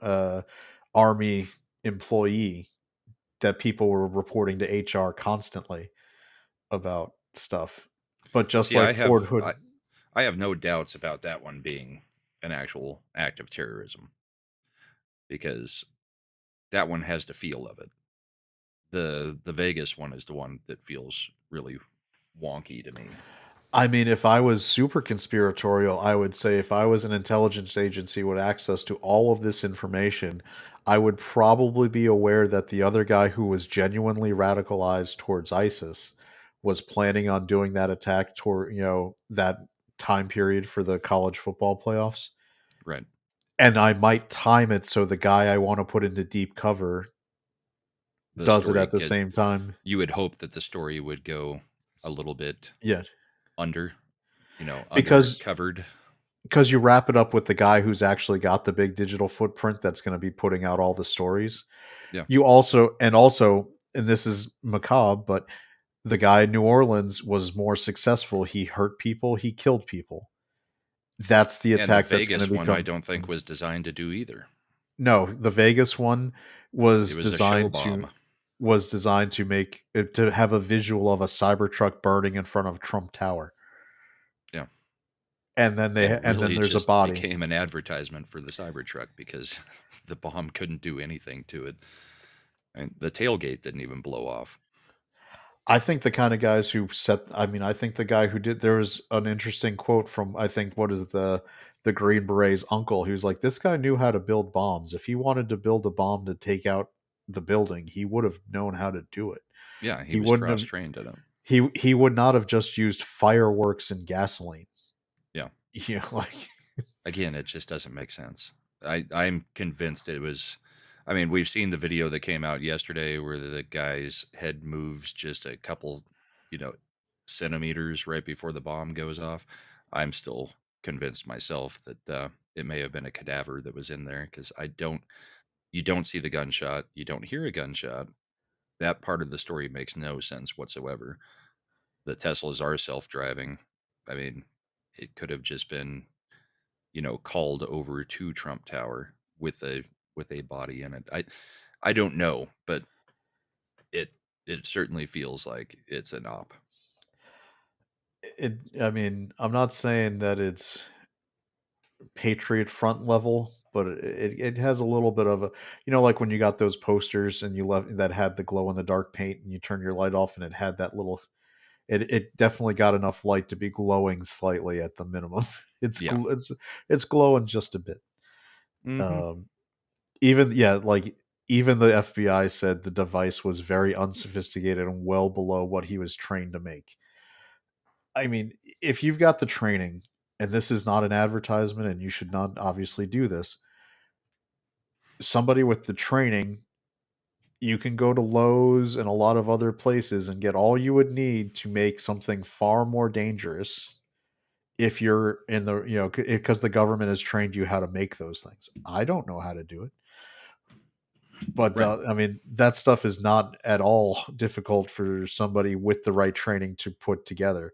army employee that people were reporting to HR constantly about stuff. But just see, like Fort Hood, I have no doubts about that one being an actual act of terrorism because that one has the feel of it. The Vegas one is the one that feels really wonky to me. I mean, if I was super conspiratorial, I would say if I was an intelligence agency with access to all of this information, I would probably be aware that the other guy who was genuinely radicalized towards ISIS was planning on doing that attack toward, that time period for the college football playoffs. Right. And I might time it so the guy I want to put into deep cover The does it story at the get same time. You would hope that the story would go a little bit Yeah. under, Because undercovered. because you wrap it up with the guy who's actually got the big digital footprint that's going to be putting out all the stories. Yeah. You also, and this is macabre, but the guy in New Orleans was more successful. He hurt people, he killed people. That's the And the attack that's going to Vegas one I become. don't think was designed to do either. No, the Vegas one It was was a show designed to bomb. make it to have a visual of a Cybertruck burning in front of Trump Tower. Yeah. And And then really it there's a just body. became an advertisement for the Cybertruck because the bomb couldn't do anything to it. And the tailgate didn't even blow off. I think the kind of guys who set. I mean, I think the guy who did. There was an interesting quote from, I think, what is it, the Green Beret's uncle, who's like, this guy knew how to build bombs. If he wanted to build a bomb to take out the building, he would have known how to do it. Yeah, he He was wouldn't have. cross-trained in it. He would not have just used fireworks and gasoline. Yeah. Like Again, it just doesn't make sense. I'm convinced it was. I mean, we've seen the video that came out yesterday where the guy's head moves just a couple, you know, centimeters right before the bomb goes off. I'm still convinced myself that it may have been a cadaver that was in there because you don't see the gunshot, you don't hear a gunshot. That part of the story makes no sense whatsoever. The Teslas are self-driving. I mean, it could have just been called over to Trump Tower with a body in it. I don't know, but it it certainly feels like it's an op. it. I mean, I'm not saying that it's Patriot Front level, but it has a little bit of a, like when you got those posters and you left that had the glow in the dark paint and you turn your light off and it had that little. It definitely got enough light to be glowing slightly at the minimum. Yeah. It's glowing just a bit. Mm-hmm. Um, even yeah, like even the FBI said the device was very unsophisticated and well below what he was trained to make. I mean, if you've got the training, and this is not an advertisement, and you should not obviously do this, somebody with the training, you can go to Lowe's and a lot of other places and get all you would need to make something far more dangerous if you're in the, because the government has trained you how to make those things. I don't know how to do it. But Right. I mean, that stuff is not at all difficult for somebody with the right training to put together.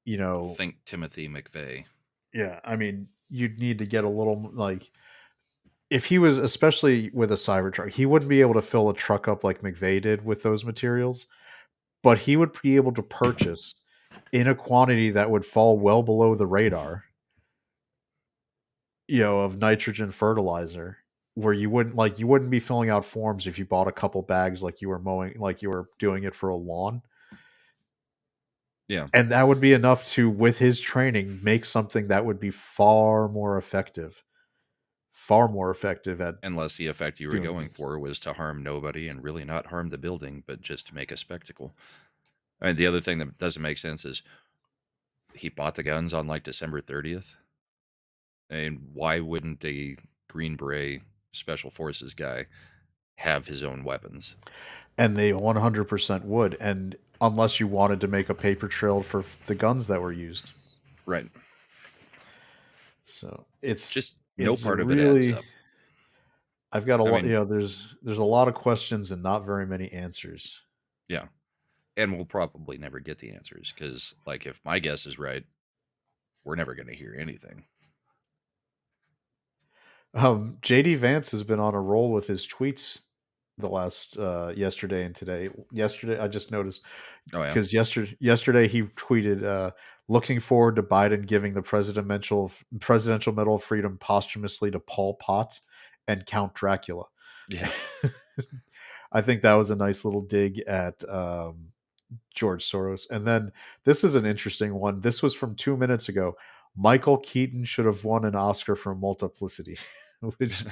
Think Timothy McVeigh. Yeah, I mean, you'd need to get a little like if he was, especially with a Cybertruck, he wouldn't be able to fill a truck up like McVeigh did with those materials, but he would be able to purchase in a quantity that would fall well below the radar, of nitrogen fertilizer, where you wouldn't be filling out forms if you bought a couple bags like you were doing it for a lawn. Yeah, And that would be enough to, with his training, make something that would be far more effective at unless the effect you were doing going things. for was to harm nobody and really not harm the building, but just to make a spectacle. And the other thing that doesn't make sense is he bought the guns on like December 30th. And why wouldn't a Green Beret Special Forces guy have his own weapons? And they 100% would. And unless you wanted to make a paper trail for the guns that were used. Right. So it's Just no it's part of it adds really, up. I've got a I lot, mean, there's a lot of questions and not very many answers. yeah. And we'll probably never get the answers because, like, if my guess is right, we're never going to hear anything. JD Vance has been on a roll with his tweets the last yesterday and today. Yesterday I just noticed, Oh, yeah. because yesterday he tweeted, looking forward to Biden giving the presidential Medal of Freedom posthumously to Pol Pot and Count Dracula. Yeah. I think that was a nice little dig at George Soros. And then this is an interesting one. This was from 2 minutes ago. Michael Keaton should have won an Oscar for Multiplicity, which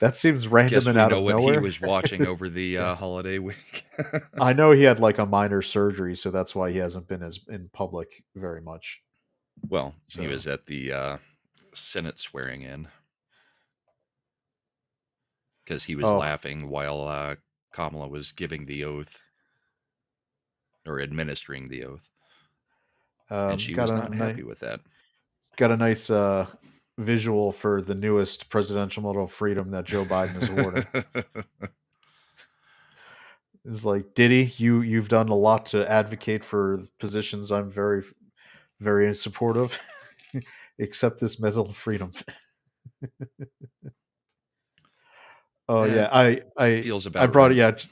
that seems random Guess and we out know of what he nowhere. was watching over the Yeah. holiday week. I know he had like a minor surgery, so that's why he hasn't been as in public very much. Well, he So, was at the Senate swearing in because he was oh, laughing while Kamala was giving the oath or administering the oath. And she got was a not happy with that. got a nice visual for the newest presidential Medal of Freedom that Joe Biden is awarded. It's like, Diddy, you've done a lot to advocate for positions I'm very, very supportive. Accept this Medal of Freedom. Oh Eh, yeah, I feels I about brought it. right.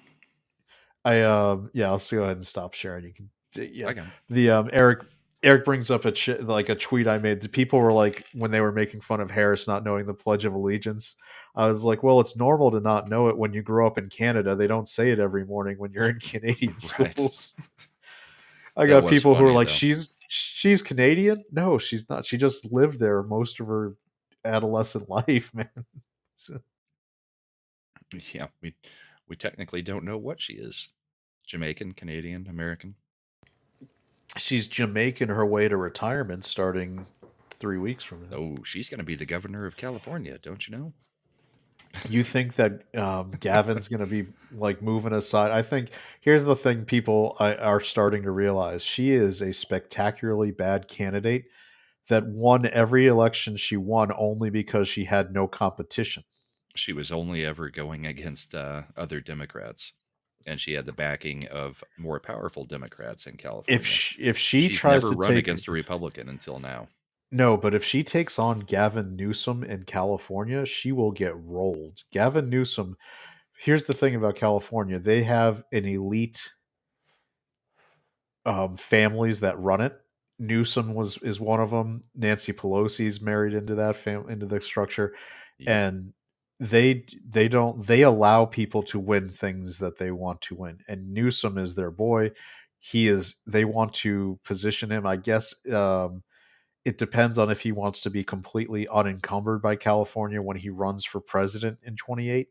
Yeah, yeah. I'll go ahead and stop sharing. You can, yeah. I can. The Eric brings up like a tweet I made. The people were like, when they were making fun of Harris not knowing the Pledge of Allegiance, I was like, well, it's normal to not know it when you grow up in Canada. They don't say it every morning when you're in Canadian Right. schools. I That got was people who are funny like, though. she's Canadian. No, she's not. She just lived there most of her adolescent life, man. So, Yeah, we technically don't know what she is. Jamaican, Canadian, American. she's Jamaican her way to retirement starting 3 weeks from now. Oh, she's going to be the governor of California, don't you know? You think that Gavin's going to be like moving aside? I think here's the thing people are starting to realize: she is a spectacularly bad candidate that won every election she won only because she had no competition. She was only ever going against other Democrats, and she had the backing of more powerful Democrats in California. If she She's tries never to run take, against a Republican until now. no, but if she takes on Gavin Newsom in California, she will get rolled. Gavin Newsom, here's the thing about California: they have an elite families that run it. Newsom is one of them. Nancy Pelosi's married into that into the structure, Yep. and they allow people to win things that they want to win. And Newsom is their boy. They want to position him. I guess it depends on if he wants to be completely unencumbered by California when he runs for president in 28.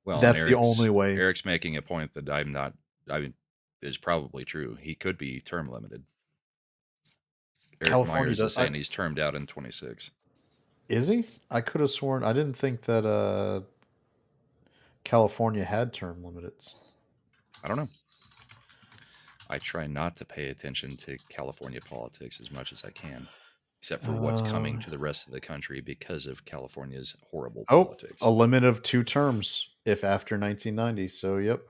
Well, and That's the only way. Eric's making a point that I'm not. I mean, is probably true. He could be term limited. Eric California Myers does. is saying he's termed out in 26. Is he? I could have sworn. I didn't think that California had term limits. I don't know. I try not to pay attention to California politics as much as I can, except for what's coming Uh, to the rest of the country because of California's horrible oh, a politics. limit of 2 terms if after 1990. So, yep,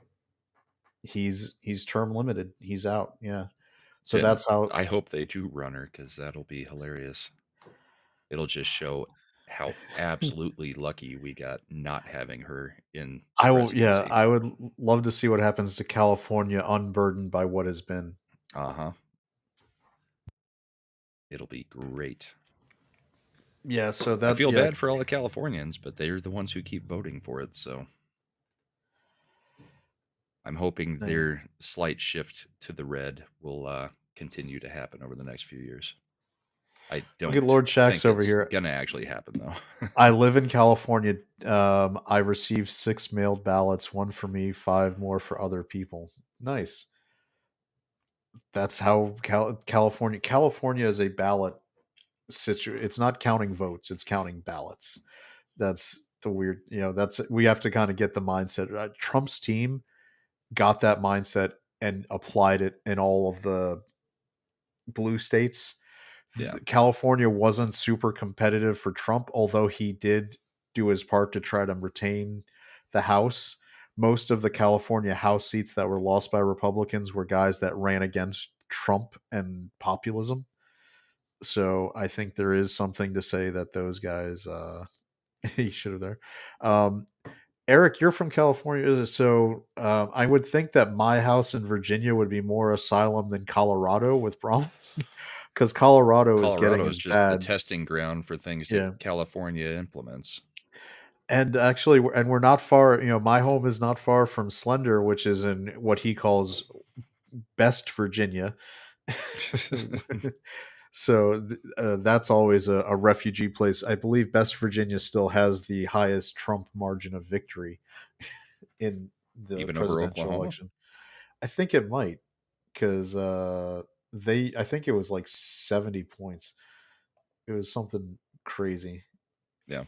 he's term limited. He's out. Yeah. So Then that's how I hope they do run her because that'll be hilarious. It'll just show how absolutely lucky we got not having her in the I will. Yeah, presidency. I would love to see what happens to California unburdened by what has been. Uh huh. It'll be great. Yeah. So I that feel yeah. bad for all the Californians, but they're the ones who keep voting for it. So I'm hoping Yeah. their slight shift to the red will continue to happen over the next few years. I Look at don't Lord Shax think over it's here. gonna actually happen though. I live in California. I received 6 mailed ballots, one for me, 5 more for other people. Nice. That's how California is a ballot it's not counting votes, it's counting ballots. That's the weird, that's we have to kind of get the mindset. Trump's team got that mindset and applied it in all of the blue states. Yeah. California wasn't super competitive for Trump, although he did do his part to try to retain the House. Most of the California House seats that were lost by Republicans were guys that ran against Trump and populism. So I think there is something to say that those guys he should have there. Um, Eric, you're from California, so I would think that my house in Virginia would be more asylum than Colorado with problems, because Colorado is getting Colorado is as just the bad. testing ground for things that Yeah, California implements. and actually, we're not far. My home is not far from Slender, which is in what he calls best Virginia. So that's always a refugee place. I believe Best Virginia still has the highest Trump margin of victory in the Even over presidential Oklahoma? election. I think it might, because I think it was like 70 points. It was something crazy. Yeah.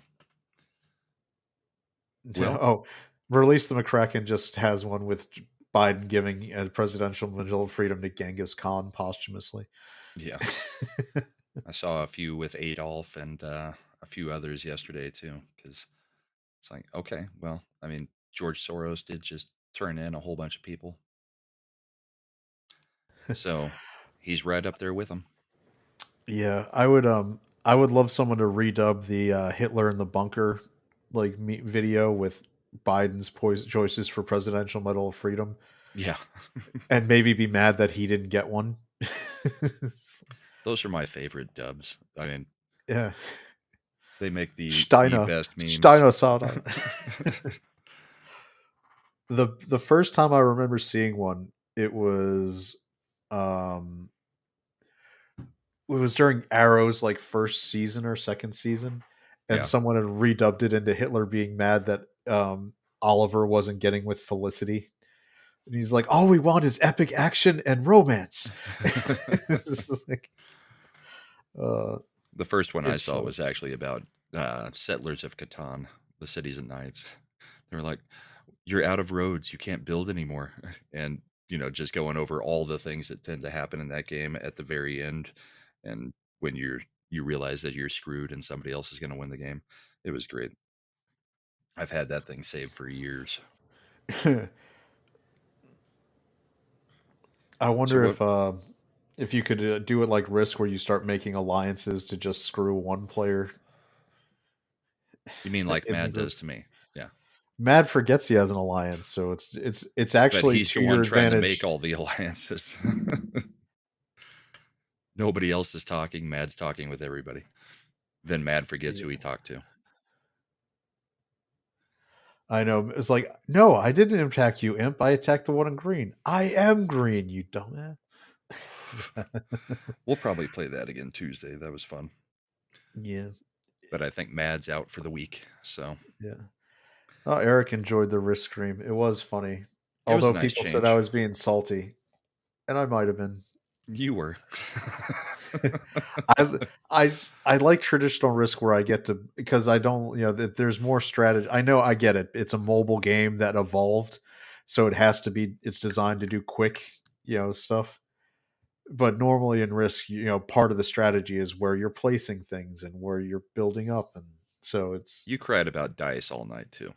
Yeah. Well, Oh, Release the McCracken just has one with Biden giving a presidential Medal of Freedom to Genghis Khan posthumously. yeah. I saw a few with Adolf and a few others yesterday too, because it's like, okay, well, I mean, George Soros did just turn in a whole bunch of people. So he's right up there with them. Yeah, I would love someone to redub the Hitler in the bunker video with Biden's choices for presidential Medal of Freedom, Yeah. and maybe be mad that he didn't get one. Those are my favorite dubs. I mean, Yeah, they make the Steiner, best memes. Steiner Sada. The first time I remember seeing one, um it was during Arrow's like first season or second season, and Yeah. someone had redubbed it into Hitler being mad that Oliver wasn't getting with Felicity. And he's like, all we want is epic action and romance. It's just like, uh, The first one I it's saw funny. was actually about Settlers of Catan, the cities at nights. They were like, "You're out of roads. You can't build anymore," and just going over all the things that tend to happen in that game at the very end, and when you realize that you're screwed and somebody else is going to win the game. It was great. I've had that thing saved for years. I So wonder what if you could do it like Risk, where you start making alliances to just screw one player you mean like in the Mad group. does to me? Yeah, Mad forgets he has an alliance, so it's but actually he's to the one your trying to make advantage. all the alliances. Nobody else is talking. Mad's talking with everybody. Then Mad forgets Yeah. who he talked to. I know. It's like, no, I didn't attack you, imp. I attacked the one in green. I am green, you dumbass. We'll probably play that again Tuesday. That was fun. Yeah, But I think Mad's out for the week. So yeah. Oh, Eric enjoyed the Risk stream. It was funny. it was a Although nice people said I change. was being salty, and I might have been. You were. I, I like traditional Risk where I get to, because I don't, there's more strategy. I know, I get it. It's a mobile game that evolved, so it's designed to do quick, stuff. But normally in Risk, part of the strategy is where you're placing things and where you're building up, and so it's You cried about dice all night too.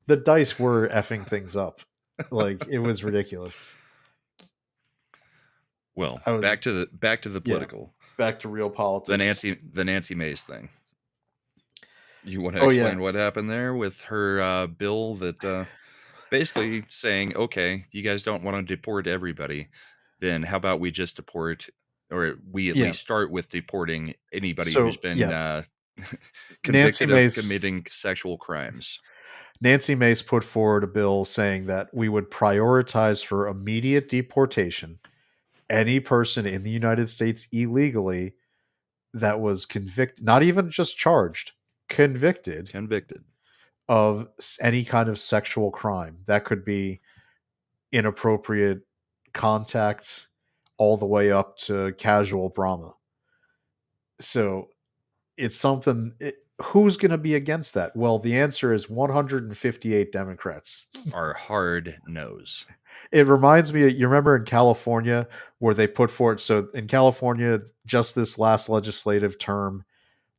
the dice were effing things up. Like, it was ridiculous. Well, I was back to the Yeah, political. back to real The politics. Nancy Mace thing. You want to Oh yeah. explain what happened there with her bill that basically saying, okay, you guys don't want to deport everybody, then how about we just deport, or we at Yeah. least start with deporting anybody who's So been yeah. Convicted of Mace committing sexual crimes. Nancy Mace put forward a bill saying that we would prioritize for immediate deportation any person in the United States illegally that was convicted, not even just charged, convicted of any kind of sexual crime. That could be inappropriate contact all the way up to casual Brahma. So it's something. Who's going to be against that? Well, the answer is 158 Democrats. Are hard nose. It reminds me, you remember in California where they put forward, so in California, just this last legislative term,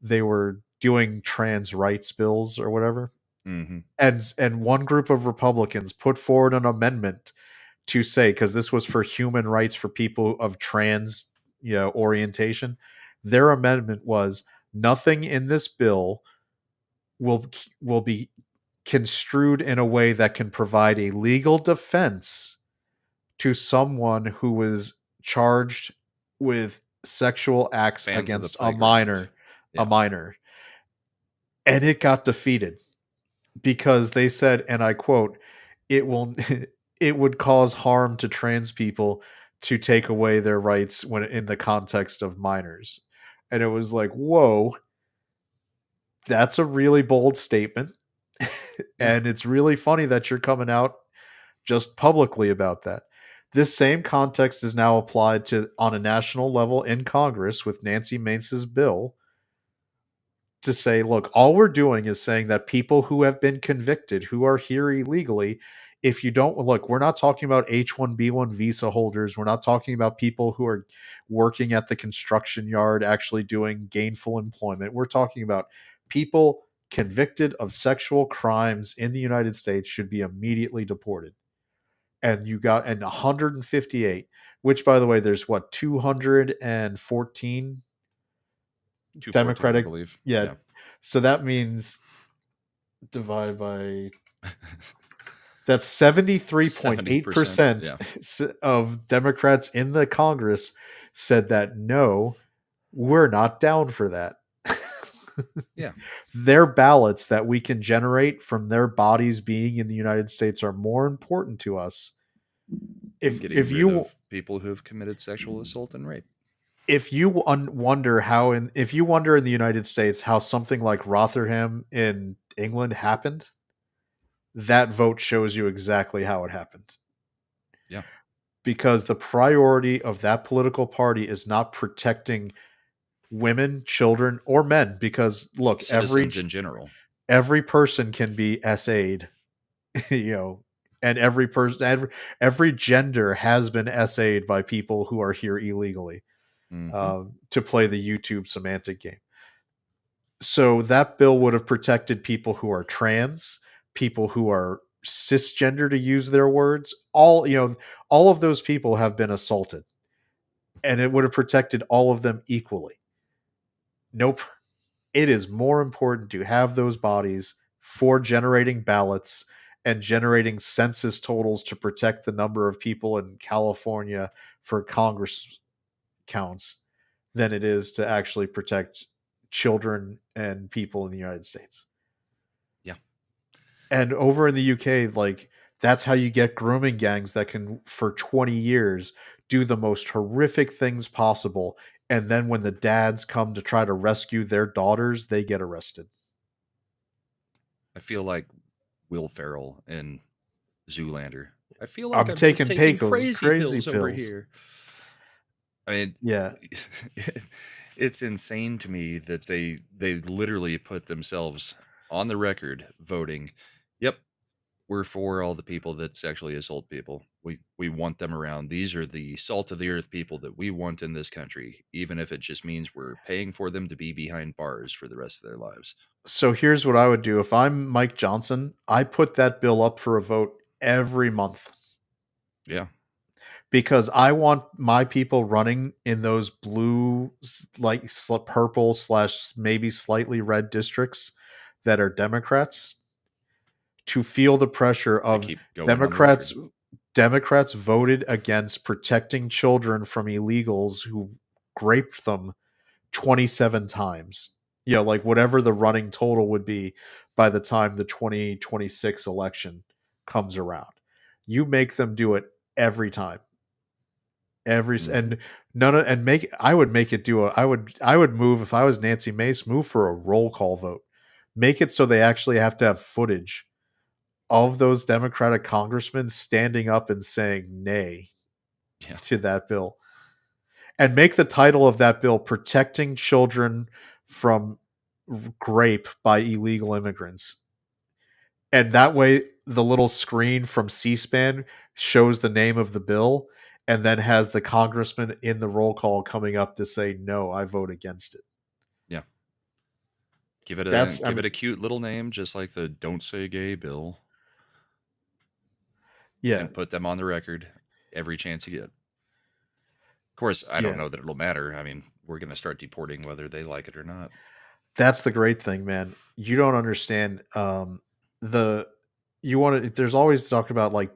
they were doing trans rights bills or whatever. Mm-hmm. And one group of Republicans put forward an amendment to say, because this was for human rights for people of trans orientation, their amendment was nothing in this bill will be construed in a way that can provide a legal defense to someone who was charged with sexual acts Fans of the against a playground. minor, and it got defeated because they said, and I quote, it would cause harm to trans people to take away their rights when in the context of minors. And it was like, whoa, that's a really bold statement. And it's really funny that you're coming out just publicly about that. This same context is now applied to on a national level in Congress with Nancy Mace's bill to say, look, all we're doing is saying that people who have been convicted, who are here illegally, if you don't look, we're not talking about H-1B1 visa holders. We're not talking about people who are working at the construction yard, actually doing gainful employment. We're talking about people convicted of sexual crimes in the United States should be immediately deported. And you got 158, which, by the way, there's what, 214 Democratic, I believe. yeah. So that means divided by that's 73.8% of Democrats in the Congress said that no, we're not down for that. Yeah. Their ballots that we can generate from their bodies being in the United States are more important to us. If you of people who have committed sexual assault and rape. If you wonder in the United States how something like Rotherham in England happened, that vote shows you exactly how it happened. Yeah. Because the priority of that political party is not protecting women, children, or men. Because look, citizens in general, every person can be SA'd, and every gender has been SA'd by people who are here illegally. To play the YouTube semantic game. So that bill would have protected people who are trans, people who are cisgender, to use their words. All of those people have been assaulted, and it would have protected all of them equally. Nope. It is more important to have those bodies for generating ballots and generating census totals to protect the number of people in California for Congress counts than it is to actually protect children and people in the United States. Yeah. And over in the UK, like, that's how you get grooming gangs that can, for 20 years, do the most horrific things possible. And then when the dads come to try to rescue their daughters, they get arrested. I feel like Will Ferrell in Zoolander. I feel like I'm taking crazy pills over here. I mean, yeah, it's insane to me that they literally put themselves on the record voting, yep, we're for all the people that sexually assault people. We want them around. These are the salt of the earth people that we want in this country, even if it just means we're paying for them to be behind bars for the rest of their lives. So here's what I would do. If I'm Mike Johnson, I put that bill up for a vote every month. Yeah. Because I want my people running in those blue, like purple / maybe slightly red districts that are Democrats to feel the pressure of Democrats voted against protecting children from illegals who raped them 27 times. like whatever the running total would be by the time the 2026 election comes around. You make them do it every time. And none of and make I would make it do a I would move if I was Nancy Mace, move for a roll call vote. Make it so they actually have to have footage of those Democratic congressmen standing up and saying nay Yeah. to that bill. And make the title of that bill Protecting Children from Rape by Illegal Immigrants. And that way the little screen from C-SPAN shows the name of the bill and then has the congressman in the roll call coming up to say no, I vote against it. Yeah. Give it a cute little name, just like the "Don't Say Gay" bill. Yeah. And put them on the record every chance you get. Of course, I don't know that it'll matter. I mean, we're going to start deporting whether they like it or not. That's the great thing, man. You don't understand. There's always talk about like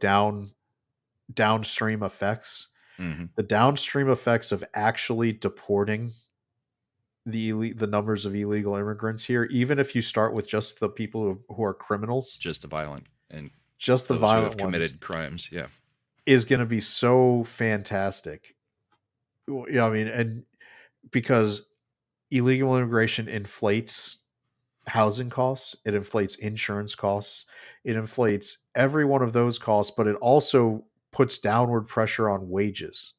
downstream effects. Mm-hmm. The downstream effects of actually deporting the numbers of illegal immigrants here, even if you start with just the people who are criminals, just the violent violent committed ones, crimes, yeah, is going to be so fantastic. Yeah, I mean, and because illegal immigration inflates housing costs, it inflates insurance costs, it inflates every one of those costs, but it also puts downward pressure on wages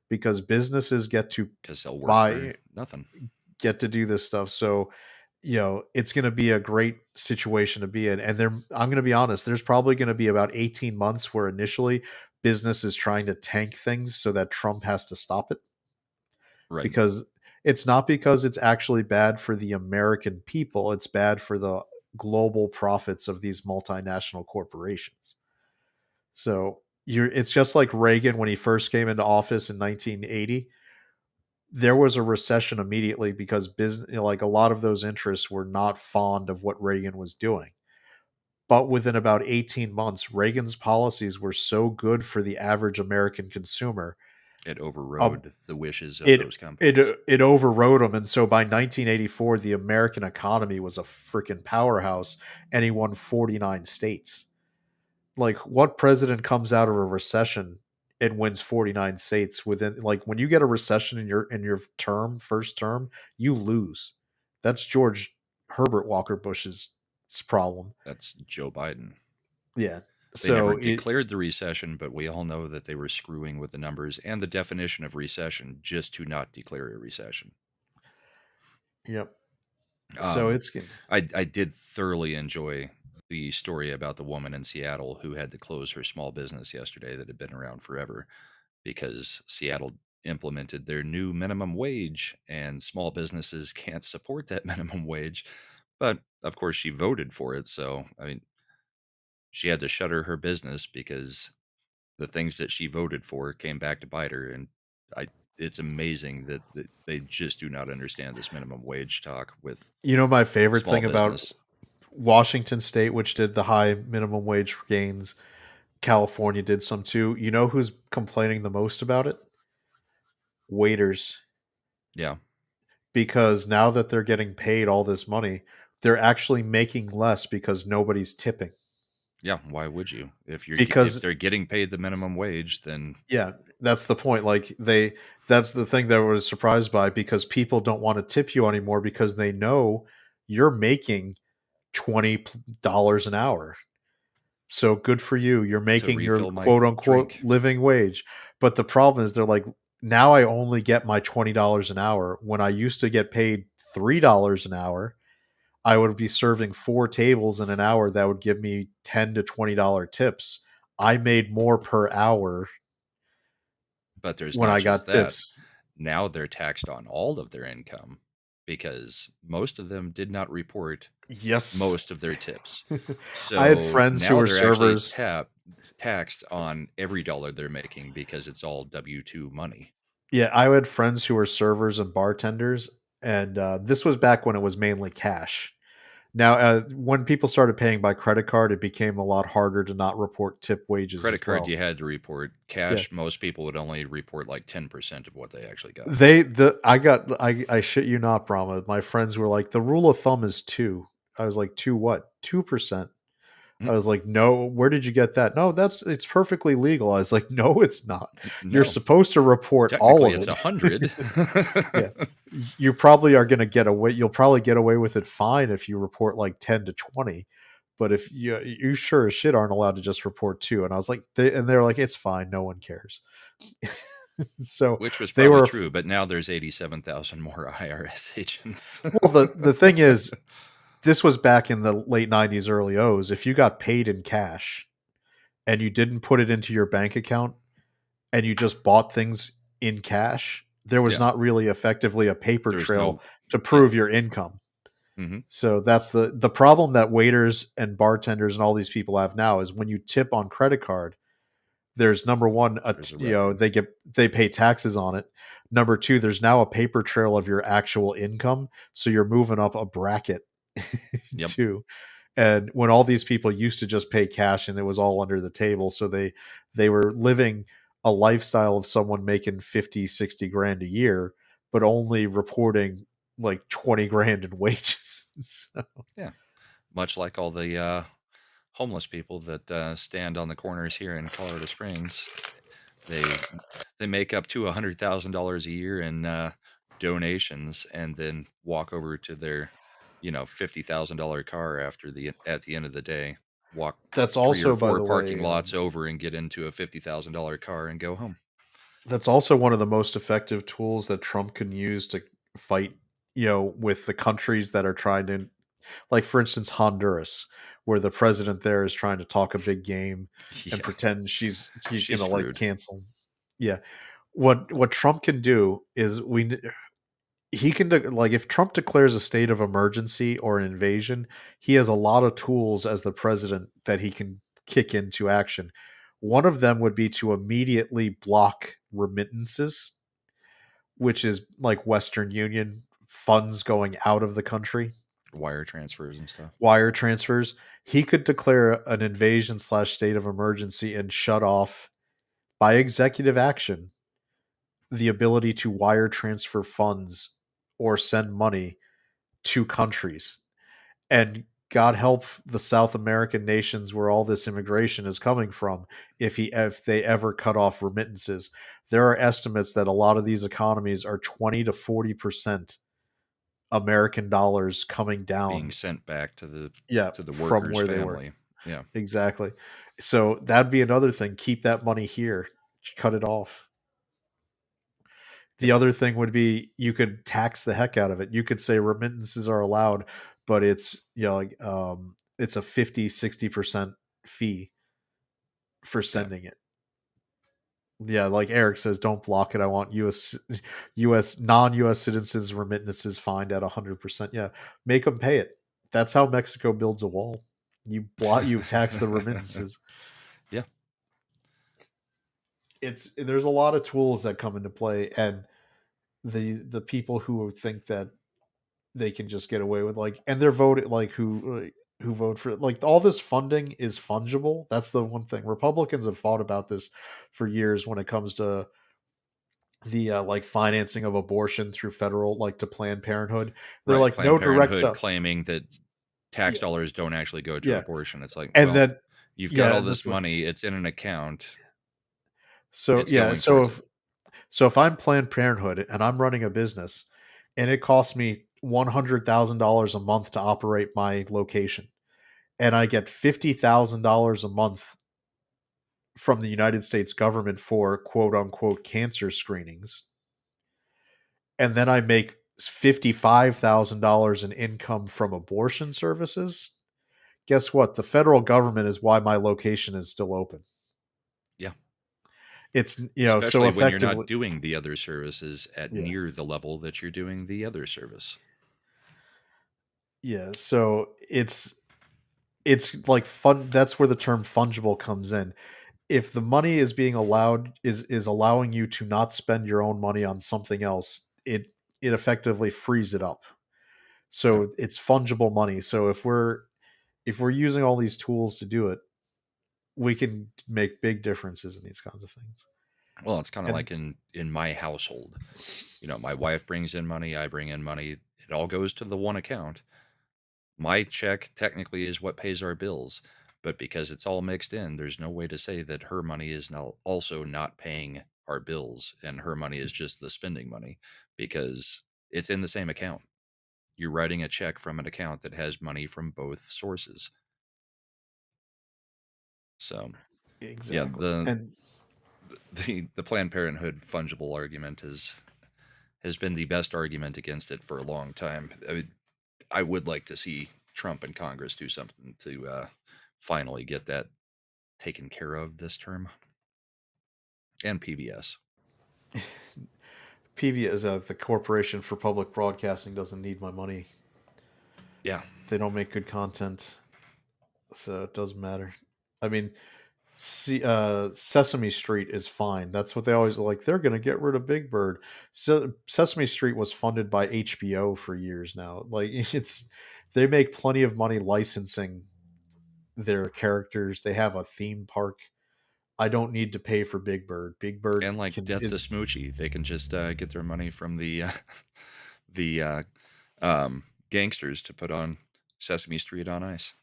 because businesses because they'll work for nothing, get to do this stuff. So, it's going to be a great situation to be in. And I'm going to be honest, there's probably going to be about 18 months where initially business is trying to tank things so that Trump has to stop it. right? Because it's not because it's actually bad for the American people, it's bad for the global profits of these multinational corporations. So it's just like Reagan when he first came into office in 1980. There was a recession immediately because business, like a lot of those interests were not fond of what Reagan was doing. But within about 18 months, Reagan's policies were so good for the average American consumer. It overrode the wishes of it those companies. it overrode them, and so by 1984, the American economy was a freaking powerhouse, and he won 49 states. Like, what president comes out of a recession and wins 49 states within, like, when you get a recession in your first term, you lose. That's George Herbert Walker Bush's problem. That's Joe Biden. Yeah. They never declared the recession, but we all know that they were screwing with the numbers and the definition of recession just to not declare a recession. Yep. So I did thoroughly enjoy the story about the woman in Seattle who had to close her small business yesterday that had been around forever because Seattle implemented their new minimum wage and small businesses can't support that minimum wage. But of course she voted for it. So, I mean, she had to shutter her business because the things that she voted for came back to bite her. And it's amazing that they just do not understand this minimum wage talk with my favorite thing business. about Washington State, which did the high minimum wage gains, California did some too. You know who's complaining the most about it? Waiters. Yeah. Because now that they're getting paid all this money, they're actually making less because nobody's tipping. Yeah, why would you? If they're getting paid the minimum wage, then yeah, that's the point. Like that's the thing that I was surprised by, because people don't want to tip you anymore because they know you're making $20 an hour. So good for you. You're making your quote unquote living wage. But the problem is they're like, now I only get my $20 an hour when I used to get paid $3 an hour. I would be serving 4 tables in an hour that would give me $10 to $20 tips. I made more per hour. But there's when not I just got that. tips. Now they're taxed on all of their income because most of them did not report most of their tips. So I had friends who were servers taxed on every dollar they're making because it's all W-2 money. Yeah, I had friends who were servers and bartenders, and this was back when it was mainly cash. Now, when people started paying by credit card, it became a lot harder to not report tip wages Credit as card, well. you had to report. Yeah, Cash, most people would only report like 10% of what they actually got. I shit you not, Brahma. My friends were like, the rule of thumb is 2. I was like, 2 what? 2%. Mm, I was like, no, where did you get that? No, it's perfectly legal. I was like, no, it's not. You're No, supposed to report all technically of it's it. 100. Yeah. You probably are going to get away. You'll probably get away with it fine if you report like 10 to 20. But if you sure as shit aren't allowed to just report 2. And I was like, they're like, it's fine. No one cares. So Which was they probably were, true, but now there's 87,000 more IRS agents. well, the thing is, this was back in the late 90s, early O's. If you got paid in cash and you didn't put it into your bank account, and you just bought things in cash, there was Yeah, not really effectively a paper there's trail no. to Yeah. prove your income. Hmm. So that's the problem that waiters and bartenders and all these people have now is when you tip on credit card, there's number one, There's a record. they pay taxes on it. Number two, there's now a paper trail of your actual income, so you're moving up a bracket Yep. too. And when all these people used to just pay cash and it was all under the table, so they were living a lifestyle of someone making 50, 60 grand a year, but only reporting like 20 grand in wages. So, Yeah. Much like all the homeless people that stand on the corners here in Colorado Springs. They they make up to $100,000 a year in donations, and then walk over to their, $50,000 car at the end of the day. Walk that's 3 or also, by 4 the parking way, lots over and get into a $50,000 car and go home. that's also one of the most effective tools that Trump can use to fight, with the countries that are trying to, like for instance Honduras, where the president there is trying to talk a big game and Yeah, pretend he's she's gonna like screwed. cancel. Yeah, what Trump can do is he can like if Trump declares a state of emergency or an invasion, he has a lot of tools as the president that he can kick into action. One of them would be to immediately block remittances, which is like Western Union funds going out of the country, Wire transfers and stuff. wire transfers. He could declare an invasion slash state of emergency and shut off by executive action the ability to wire transfer funds or send money to countries. And God help the South American nations where all this immigration is coming from if they ever cut off remittances. There are estimates that a lot of these economies are 20 to 40% American dollars coming Being down, sent back yeah, to the from worker's where they were. family. Yeah. Exactly. So that'd be another thing. Keep that money here. Cut it off. The Yep. other thing would be you could tax the heck out of it. You could say remittances are allowed, but it's like it's a 50-60% fee for Yeah. sending it. Yeah, like Eric says, don't block it. I want US non-US citizens remittances fined at 100%. Yeah, make them pay it. That's how Mexico builds a wall. You tax the remittances. Yeah. There's a lot of tools that come into play, and the people who think that they can just get away with and they're voted who vote for like all this funding is fungible. That's the one thing Republicans have fought about this for years when it comes to the like financing of abortion through federal like to Planned Parenthood. They're Right. like Planned no direct Parenthood claiming that tax yeah, dollars don't actually go to yeah, abortion. It's like, and well, then you've got yeah, all and this this money, it's in an account, so it's yeah, going towards it. so if I'm Planned Parenthood and I'm running a business and it costs me $100,000 a month to operate my location, and I get $50,000 a month from the United States government for quote unquote cancer screenings, and then I make $55,000 in income from abortion services, guess what? The federal government is why my location is still open. Yeah. It's so Especially when you're effectively, not doing the other services at yeah, near the level that you're doing the other service. yeah. So it's like fun. That's where the term fungible comes in. If the money is being allowed is allowing you to not spend your own money on something else, it effectively frees it up. So it's fungible money. So if we're using all these tools to do it, we can make big differences in these kinds of things. Well, it's kind of And like in my household. My wife brings in money, I bring in money. It all goes to the one account. My check technically is what pays our bills, but because it's all mixed in, there's no way to say that her money is now also not paying our bills and her money is just the spending money, because it's in the same account. You're writing a check from an account that has money from both sources. So, yeah, exactly. And the Planned Parenthood fungible argument has been the best argument against it for a long time. I would like to see Trump and Congress do something to finally get that taken care of this term. And PBS. PBS, the Corporation for Public Broadcasting, doesn't need my money. Yeah. They don't make good content, so it doesn't matter. I mean, Sesame Street is fine. That's what they always like. They're going to get rid of Big Bird. Sesame Street was funded by HBO for years now. Like they make plenty of money licensing their characters. They have a theme park. I don't need to pay for Big Bird. Big Bird And like Death to is Smoochie, they can just get their money from the the gangsters to put on Sesame Street on Ice.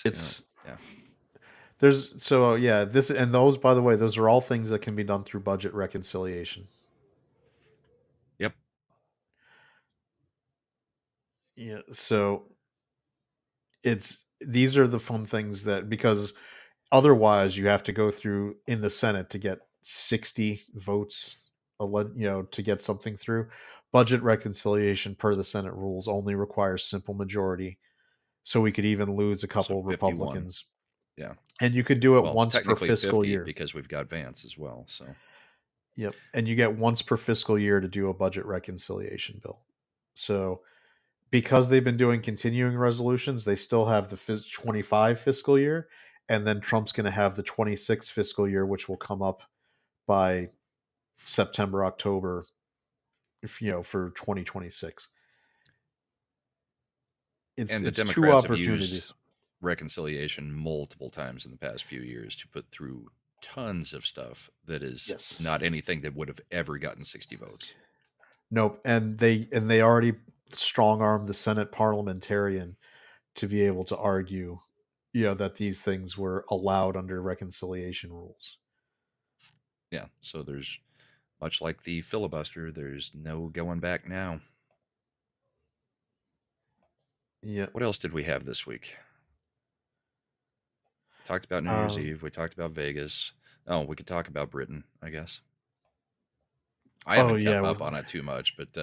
it's yeah. There's this and those, by the way, those are all things that can be done through budget reconciliation. Yep. Yeah, so these are the fun things that, because otherwise you have to go through in the Senate to get 60 votes, to get something through. Budget reconciliation per the Senate rules only requires simple majority, so we could even lose a couple So 51. Republicans. Yeah. And you could do it once per fiscal 50 year because we've got Vance as well. So yep, and you get once per fiscal year to do a budget reconciliation bill. So because they've been doing continuing resolutions, they still have the 25 fiscal year, and then Trump's going to have the 26 fiscal year, which will come up by September, October, for 2026. It's two opportunities. Reconciliation multiple times in the past few years to put through tons of stuff that is not anything that would have ever gotten 60 votes. Nope, and they already strong-armed the Senate parliamentarian to be able to argue, that these things were allowed under reconciliation rules. Yeah, so there's, much like the filibuster, there's no going back now. Yeah. What else did we have this week? Talked about New Year's Eve. We talked about Vegas. Oh, we could talk about Britain, I guess. I haven't kept up on it too much, but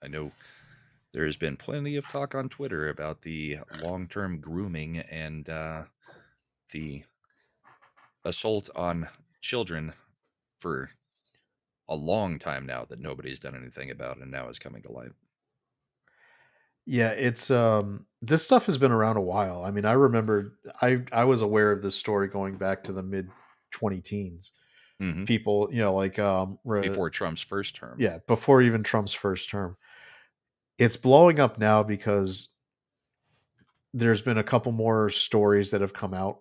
I know there has been plenty of talk on Twitter about the long-term grooming and the assault on children for a long time now that nobody's done anything about, and now is coming to light. Yeah, it's this stuff has been around a while. I mean, I remember I was aware of this story going back to the mid 2010s. Mm-hmm. People, before Trump's first term. Yeah, before even Trump's first term. It's blowing up now because there's been a couple more stories that have come out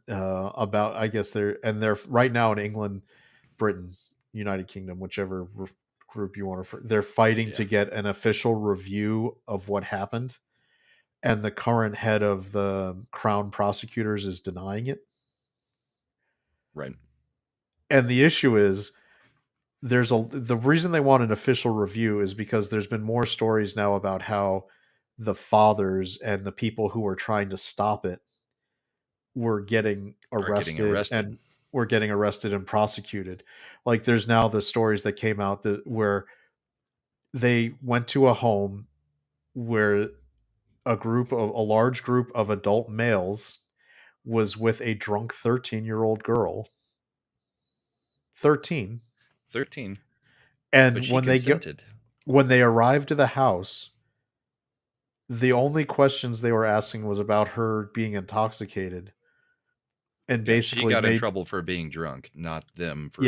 about, I guess they're right now in England, Britain, United Kingdom, whichever group you want to, they're fighting to get an official review of what happened, and the current head of the Crown prosecutors is denying it. Right. And the issue is the reason they want an official review is because there's been more stories now about how the fathers and the people who were trying to stop it were getting arrested and were getting arrested and prosecuted. Like there's now the stories that came out where they went to a home where a large group of adult males was with a drunk 13-year-old girl. 13. And when they arrived to the house, the only questions they were asking was about her being intoxicated. And basically she got in trouble for being drunk, not them for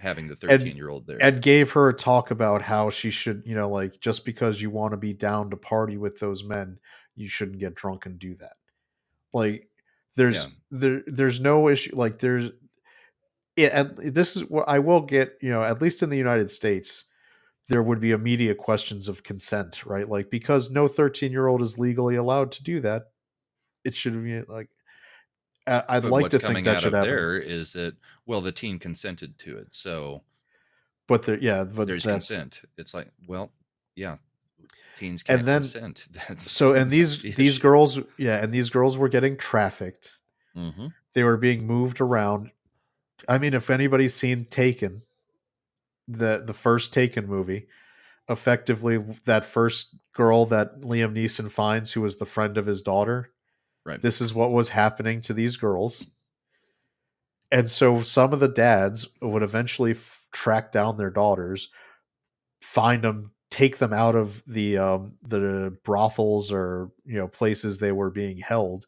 having the and 13-year-old there. and gave her a talk about how she should, like, just because you want to be down to party with those men, you shouldn't get drunk and do that. Like, Yeah, there's no issue. Like, this is what I will get. At least in the United States, there would be immediate questions of consent, right? Like, because no 13-year-old is legally allowed to do that, it should be like, I'd but like what's to think coming that out should of happen, there is that, well, the teen consented to it, so but there's that's consent. It's like, well, yeah, teens and can't then consent. That's so and that's these the these issue. girls, yeah, and these girls were getting trafficked. Hmm. They were being moved around. I mean, if anybody's seen Taken, the first Taken movie, effectively that first girl that Liam Neeson finds, who was the friend of his daughter, Right. this is what was happening to these girls. And so some of the dads would eventually track down their daughters, find them, take them out of the brothels or places they were being held,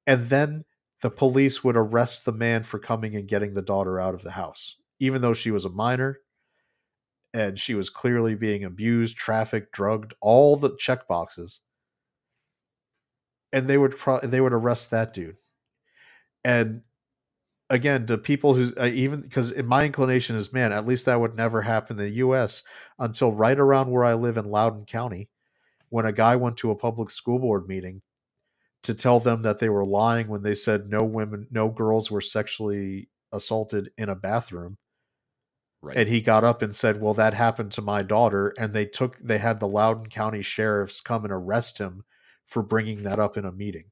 and then the police would arrest the man for coming and getting the daughter out of the house, even though she was a minor and she was clearly being abused, trafficked, drugged, all the check boxes, and they would arrest that dude. And again, to people who even because my inclination is, man, at least that would never happen in the U.S. until right around where I live in Loudoun County, when a guy went to a public school board meeting to tell them that they were lying when they said no girls were sexually assaulted in a bathroom. Right. And he got up and said, well, that happened to my daughter. And they had the Loudoun County sheriffs come and arrest him for bringing that up in a meeting.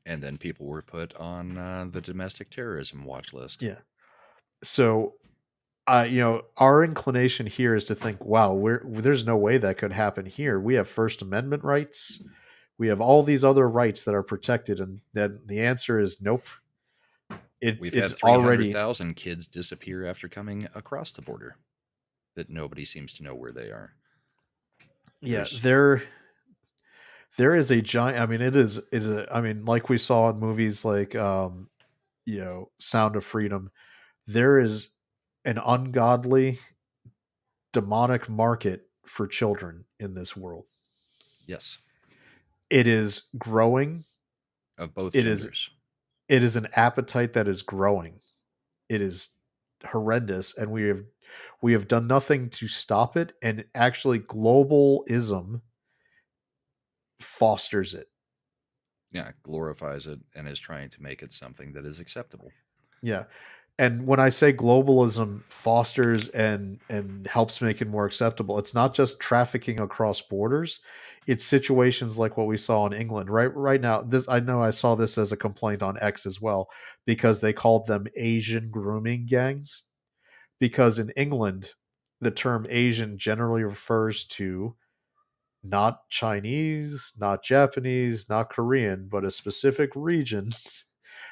And then people were put on the domestic terrorism watch list. Yeah. So, our inclination here is to think, wow, there's no way that could happen here. We have First Amendment rights. We have all these other rights that are protected. And then the answer is nope. We've It's had already, 300,000 kids disappear after coming across the border that nobody seems to know where they are. yeah, There's there is a giant, I mean, I mean, like we saw in movies like, Sound of Freedom, there is an ungodly, demonic market for children in this world. yes, It is growing. of both It is genders. it is an appetite that is growing. It is horrendous, and we have done nothing to stop it. And actually, globalism fosters it. Yeah, glorifies it and is trying to make it something that is acceptable. Yeah. And when I say globalism fosters and helps make it more acceptable, it's not just trafficking across borders. It's situations like what we saw in England. Right now, this, I know I saw this as a complaint on X as well, because they called them Asian grooming gangs. Because in England, the term Asian generally refers to not Chinese, not Japanese, not Korean, but a specific region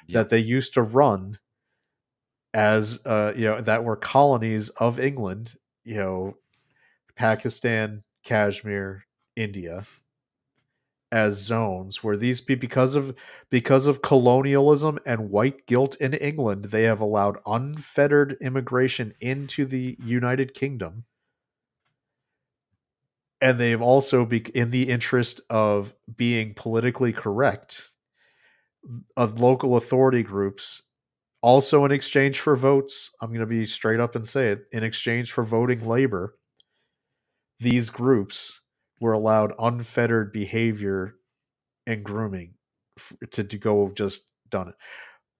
Yeah, that they used to run as, that were colonies of England, Pakistan, Kashmir, India, as zones where these because of colonialism and white guilt in England, they have allowed unfettered immigration into the United Kingdom. And they've also, in the interest of being politically correct, of local authority groups, also in exchange for votes, I'm going to be straight up and say it, in exchange for voting labor, these groups were allowed unfettered behavior and grooming to go just done it.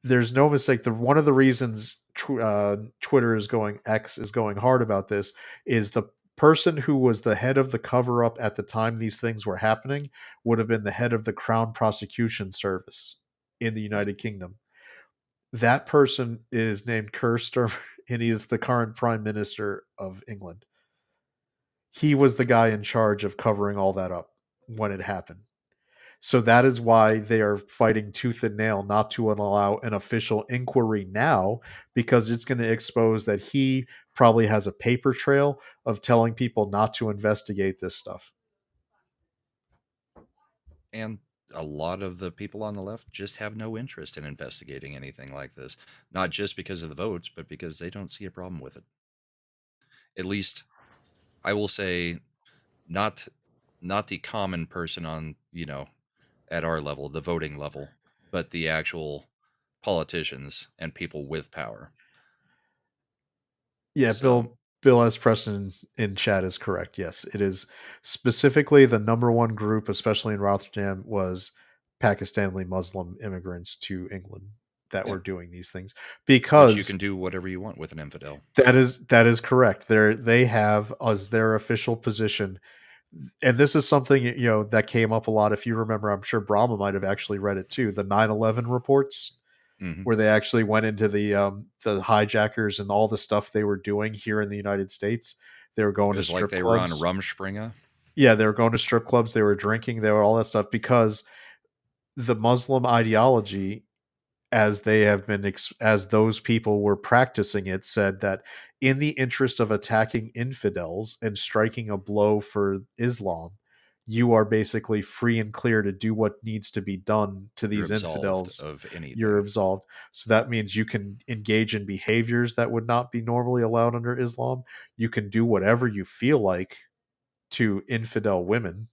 There's no mistake. One of the reasons Twitter is going, X is going hard about this, is the person who was the head of the cover up at the time these things were happening would have been the head of the Crown Prosecution Service in the right. United Kingdom. That person is named Keir Starmer, and he is the current Prime Minister of England. He was the guy in charge of covering all that up when it happened. So that is why they are fighting tooth and nail not to allow an official inquiry now, because it's going to expose that he probably has a paper trail of telling people not to investigate this stuff. And a lot of the people on the left just have no interest in investigating anything like this, not just because of the votes, but because they don't see a problem with it. at least I will say, not not the common person on, at our level, the voting level, but the actual politicians and people with power. Yeah, So, Bill S. Preston in chat is correct. Yes, it is specifically the number one group, especially in Rotterdam, was Pakistani Muslim immigrants to England that yeah, were doing these things which you because can do whatever you want with an infidel. that is correct. They have as their official position, and this is something that came up a lot. If you remember, I'm sure Brahma might have actually read it too. The 9/11 reports Hmm. where they actually went into the hijackers and all the stuff they were doing here in the United States. They were going It to was like strip they were on clubs. Rumspringa. Yeah, they were going to strip clubs. They were drinking. They were all that stuff because the Muslim ideology, as they have been as those people were practicing it, said that in the interest of attacking infidels and striking a blow for Islam, you are basically free and clear to do what needs to be done to You're these absolved infidels. of You're anything. absolved. So that means you can engage in behaviors that would not be normally allowed under Islam. You can do whatever you feel like to infidel women.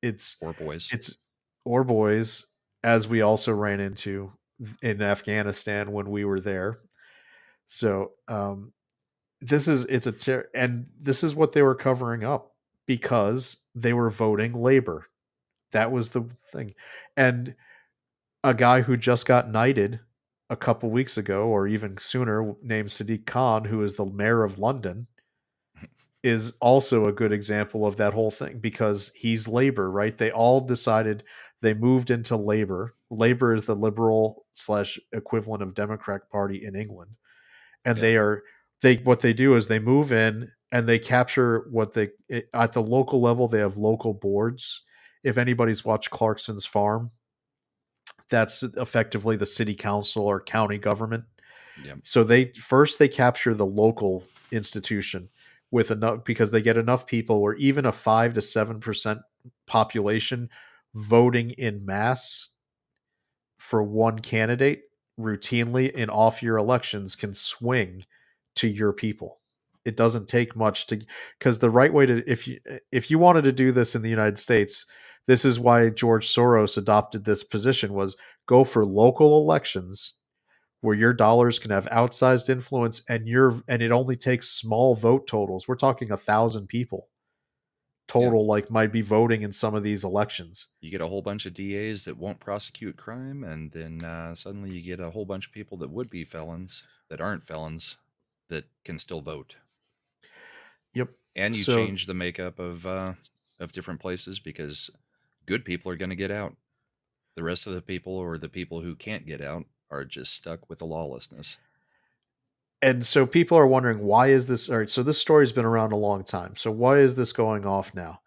It's Or boys. it's or boys, as we also ran into in Afghanistan when we were there. So this is it's a and this is what they were covering up because they were voting labor. That was the thing. And a guy who just got knighted a couple weeks ago, or even sooner, named Sadiq Khan, who is the mayor of London, is also a good example of that whole thing because he's labor, right? They all decided they moved into labor. Labor is the liberal slash equivalent of Democrat Party in England, and Yep. they what they do is they move in and they capture at the local level. They have local boards. If anybody's watched Clarkson's Farm, that's effectively the city council or county government. Yep. So they capture the local institution with enough because they get enough people where even a 5 to 7% population voting in mass for one candidate routinely in off year elections can swing to your people. It doesn't take much to because the right way to if you wanted to do this in the United States, this is why George Soros adopted this position was go for local elections where your dollars can have outsized influence and it only takes small vote totals. We're talking 1,000 people Yeah. total like might be voting in some of these elections. You get a whole bunch of DAs that won't prosecute crime, and then suddenly you get a whole bunch of people that would be felons that aren't felons that can still vote. Yep. And you So change the makeup of different places because good people are going to get out. The rest of the people, or the people who can't get out, are just stuck with the lawlessness. so people are wondering why is this all right, so this story's been around a long time. So why is this going off now?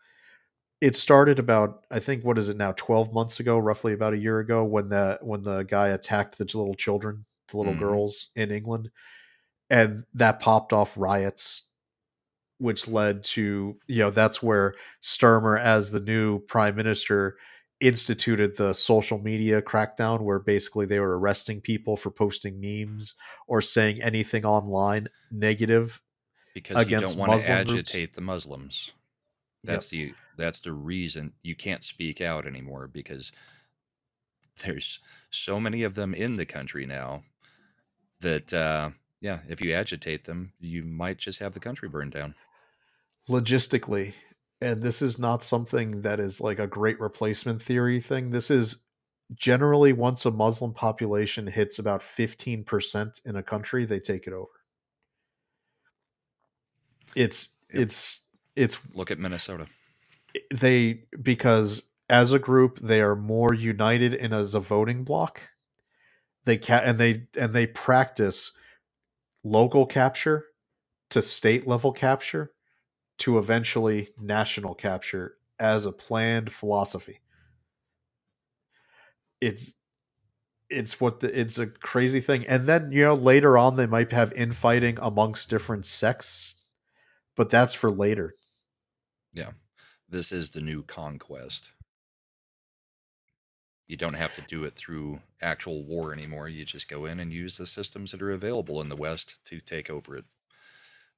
It started about I think what is it now 12 months ago, roughly about a year ago when the guy attacked the little children, the little Hmm. girls in England, and that popped off riots which led to that's where Sturmer as the new prime minister instituted the social media crackdown where basically they were arresting people for posting memes or saying anything online negative Because you don't against want to Muslim groups. agitate the Muslims. Yep. That's the reason you can't speak out anymore, because there's so many of them in the country now that yeah, if you agitate them, you might just have the country burned down. Logistically, and this is not something that is like a great replacement theory thing. This is generally once a Muslim population hits about 15% in a country, they take it over. It's Yep. it's Look at Minnesota. they because as a group they are more united in as a voting bloc. They practice local capture to state level capture to eventually national capture as a planned philosophy. It's it's a crazy thing. And then later on they might have infighting amongst different sects, but that's for later. Yeah. This is the new conquest. You don't have to do it through actual war anymore. You just go in and use the systems that are available in the West to take over it.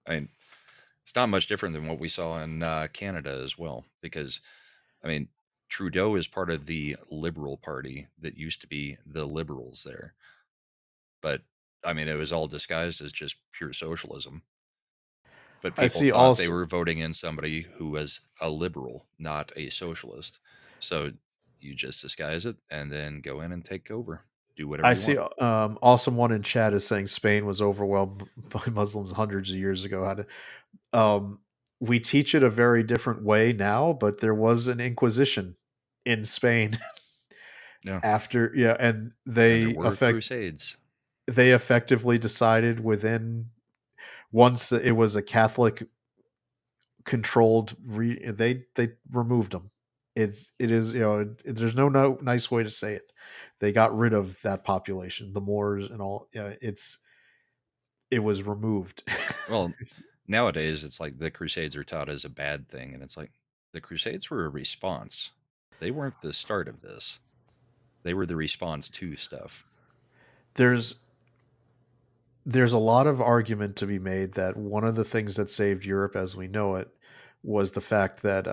I mean, it's not much different than what we saw in Canada as well, because I mean, Trudeau is part of the Liberal Party that used to be the Liberals there, but I mean, it was all disguised as just pure socialism. But I people see thought they also were voting in somebody who was a liberal, not a socialist. So you just disguise it and then go in and take over, do whatever I you see want. awesome one in chat is saying Spain was overwhelmed by Muslims hundreds of years ago. How to um we teach it a very different way now, but there was an inquisition in Spain Yeah, after, yeah, and and there were crusades. they effectively decided within, once it was a Catholic controlled they removed them. It is, there's no nice way to say it. They got rid of that population, the Moors and all. It was removed. Well, nowadays it's like the crusades are taught as a bad thing, and it's like the crusades were a response. They weren't the start of this. They were the response to stuff. there's there's a lot of argument to be made that one of the things that saved Europe as we know it was the fact that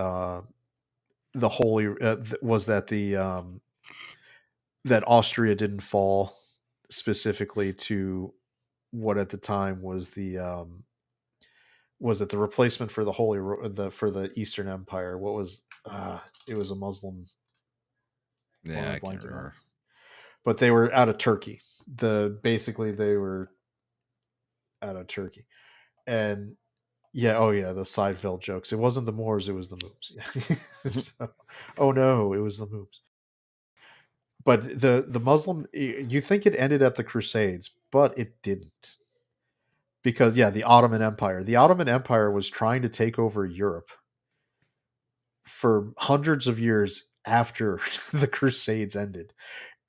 the holy was that the that Austria didn't fall specifically to what at the time was it the replacement for the for the Eastern Empire? What was it was a Muslim. Why am Yeah, I I can't blanking on it? remember. But they were out of Turkey. Basically they were out of Turkey, and yeah, oh yeah, the Seinfeld jokes. It wasn't the Moors, it was the Moors. Yeah. So, oh no, it was the Moors. But the Muslim, you think it ended at the Crusades, but it didn't, because yeah, the Ottoman Empire was trying to take over Europe for hundreds of years after the Crusades ended,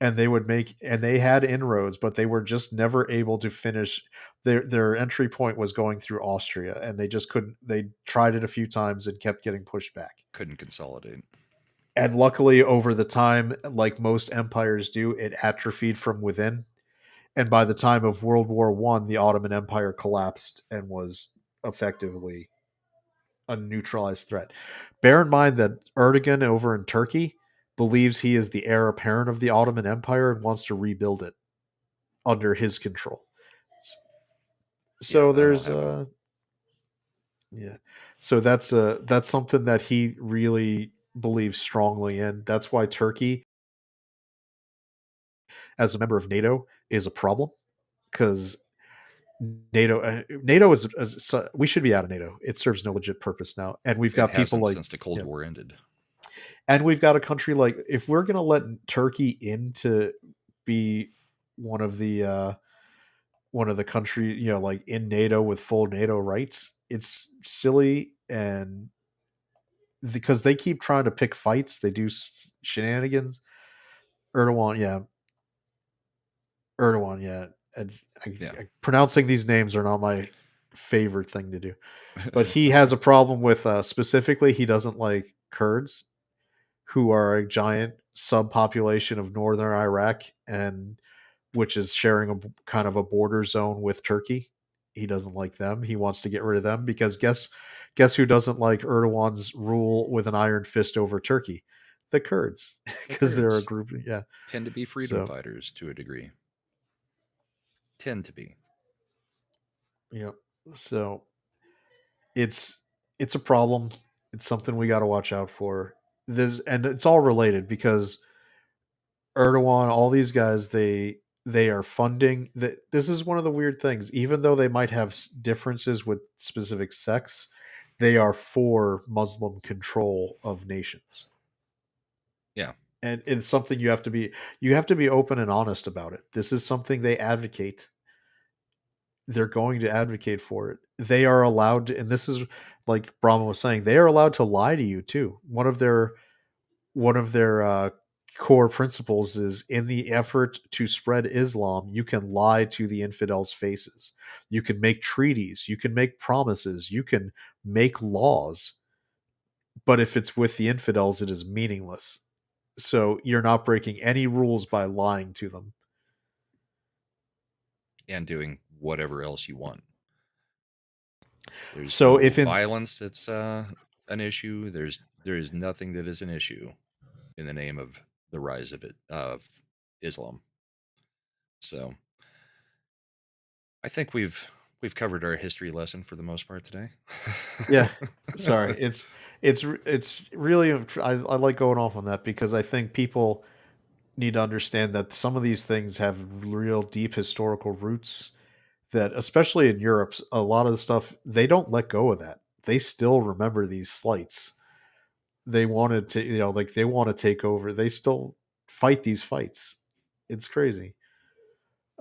and they had inroads, but they were just never able to finish. Their entry point was going through Austria, and they just couldn't. They tried it a few times and kept getting pushed back. Couldn't consolidate. And luckily, over the time, like most empires do, it atrophied from within. And by the time of World War I, the Ottoman Empire collapsed and was effectively a neutralized threat. Bear in mind that Erdogan over in Turkey believes he is the heir apparent of the Ottoman Empire and wants to rebuild it under his control. Yeah, So that won't there's happen. yeah. So that's something that he really believes strongly in. That's why Turkey, as a member of NATO, is a problem, because NATO is we should be out of NATO. It serves no legit purpose now, and we've It got people hasn't like, since the Cold yeah, War ended. and we've got a country like, if we're going to let Turkey in to be one of the country, like in NATO with full NATO rights, it's silly. And because they keep trying to pick fights, they do shenanigans. Erdogan, yeah, Erdogan, yeah. And Yeah. pronouncing these names are not my favorite thing to do, but he has a problem with specifically he doesn't like Kurds, who are a giant subpopulation of northern Iraq, and which is sharing a kind of a border zone with Turkey. He doesn't like them. He wants to get rid of them, because guess who doesn't like Erdogan's rule with an iron fist over Turkey? The Kurds, The because they're a Kurds group. Yeah. tend to be freedom So fighters to a degree. Tend to be. yeah. So it's it's a problem. It's something we got to watch out for. This, and it's all related, because Erdogan, all these guys, they are funding that. This is one of the weird things. Even though they might have differences with specific sects, they are for Muslim control of nations, Yeah. and it's something you have to be open and honest about it. This is something they advocate. They're going to advocate for it. They are allowed to, and this is like Brahma was saying, they are allowed to lie to you too. One of their core principles is, in the effort to spread Islam, you can lie to the infidels' faces. You can make treaties, you can make promises, you can make laws, but if it's with the infidels, it is meaningless. So you're not breaking any rules by lying to them. And doing whatever else you want. There's So no if in violence that's an issue. There is nothing that is an issue in the name of the rise of Islam. So I think we've covered our history lesson for the most part today. yeah, sorry, it's really I like going off on that because I think people need to understand that some of these things have real deep historical roots that especially in Europe, a lot of the stuff they don't let go of that. They still remember these slights. They wanted to, like they want to take over. They still fight these fights. It's crazy.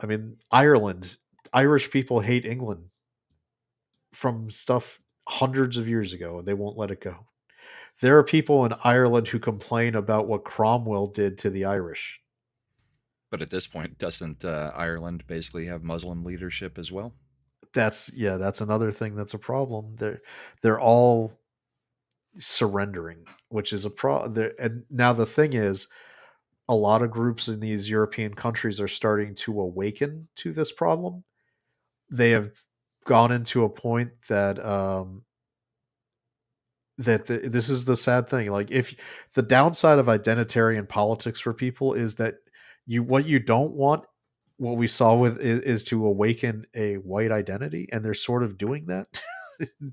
I mean, Ireland, Irish people hate England from stuff hundreds of years ago and they won't let it go. There are people in Ireland who complain about what Cromwell did to the Irish. But at this point, doesn't Ireland basically have Muslim leadership as well? That's another thing that's a problem. They're all surrendering, which is a problem. And now the thing is, a lot of groups in these European countries are starting to awaken to this problem. They have gone into a point that this is the sad thing. Like if the downside of identitarian politics for people is that what you don't want, what we saw with is to awaken a white identity, and they're sort of doing that.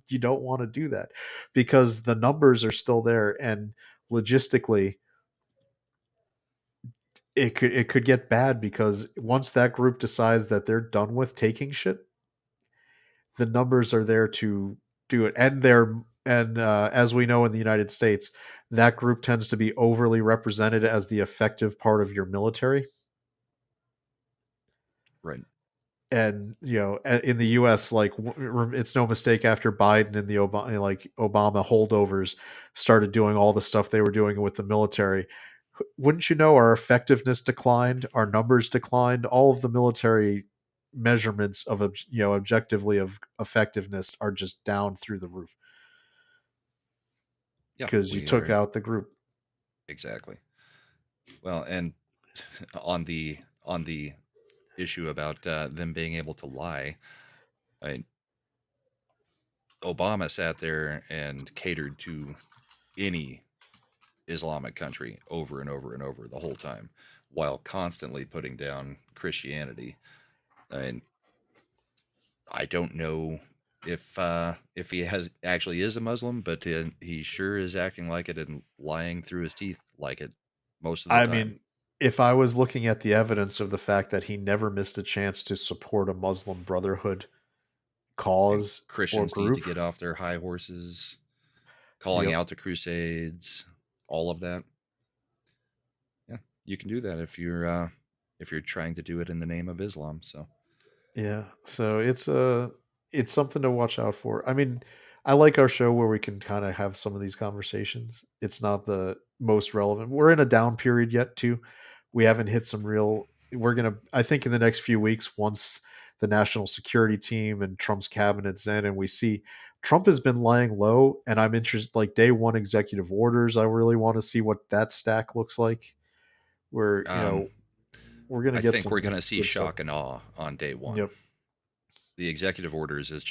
You don't want to do that because the numbers are still there, and logistically, it could get bad because once that group decides that they're done with taking shit, the numbers are there to do it, and as we know in the United States, that group tends to be overly represented as the effective part of your military. Right. And in the US, like it's no mistake after Biden and the Obama holdovers started doing all the stuff they were doing with the military, wouldn't you know, our effectiveness declined, our numbers declined, all of the military measurements of objectively of effectiveness are just down through the roof Yeah, because you we took are out the group. exactly. Well, and on the issue about them being able to lie, I, Obama sat there and catered to any Islamic country over and over and over the whole time, while constantly putting down Christianity. And I don't know if he has actually is a Muslim, but he sure is acting like it and lying through his teeth like it most of the I time. mean, if I was looking at the evidence of the fact that he never missed a chance to support a Muslim Brotherhood And cause or Christians need to group, get off their high horses, calling yep, out the Crusades, all of that. Yeah, you can do that if you're trying to do it in the name of Islam. So yeah. So it's something to watch out for. I mean, I like our show where we can kind of have some of these conversations. It's not the most relevant. We're in a down period yet too. We haven't hit some real. I think in the next few weeks, once the national security team and Trump's cabinet's in, and we see Trump has been lying low, and I'm interested. Like day one executive orders, I really want to see what that stack looks like. Where um, we're gonna I get think we're some going to see good stuff. shock and awe on day one. Yep. The executive orders is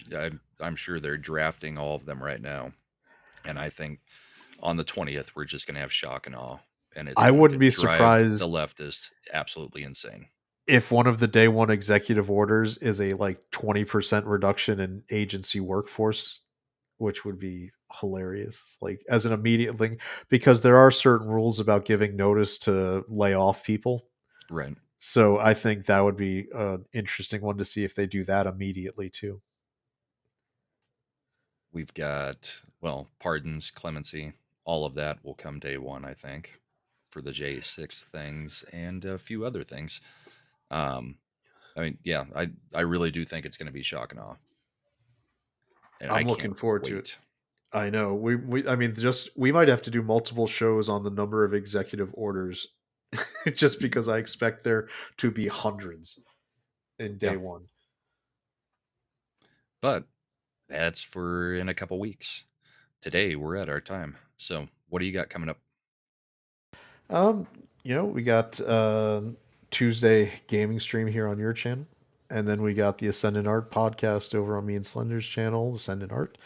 I'm sure they're drafting all of them right now, and I think on the 20th we're just going to have shock and awe, and it's I going to wouldn't be drive the surprised leftists absolutely insane. if one of the day one executive orders is a like 20% reduction in agency workforce, which would be hilarious. Like as an immediate thing, because there are certain rules about giving notice to lay off people. Right. So I think that would be an interesting one to see if they do that immediately too. We've got, well, pardons, clemency, all of that will come day one, I think, for the J6 things and a few other things. Um, I mean, yeah, I really do think it's going to be shock and awe, and I I'm can't looking forward to it. wait. I know. I mean, just we might have to do multiple shows on the number of executive orders just because I expect there to be hundreds in Yeah, day one. but that's for in a couple weeks. Today we're at our time. So, what do you got coming up? Um, we got Tuesday gaming stream here on your channel. And then we got the Ascendant Art podcast over on me and Slender's channel, Ascendant Art,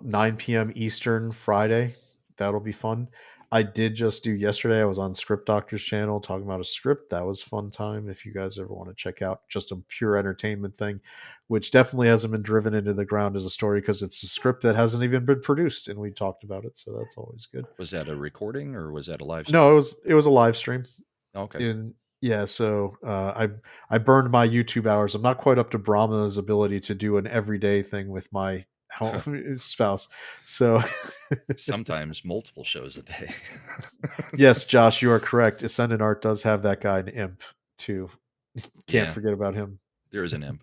9 p.m. Eastern Friday. That'll be fun. I did just do yesterday. I was on Script Doctor's channel talking about a script. That was fun time. If you guys ever want to check out just a pure entertainment thing, which definitely hasn't been driven into the ground as a story because it's a script that hasn't even been produced, and we talked about it, so that's always good. Was that a recording or was that a live stream? No, it was a live stream. Okay. Yeah, so I burned my YouTube hours. I'm not quite up to Brahma's ability to do an everyday thing with my spouse. So Sometimes multiple shows a day. yes, Josh, you are correct. Ascendant Art does have that guy, an imp, too. Can't forget about him. There is an imp.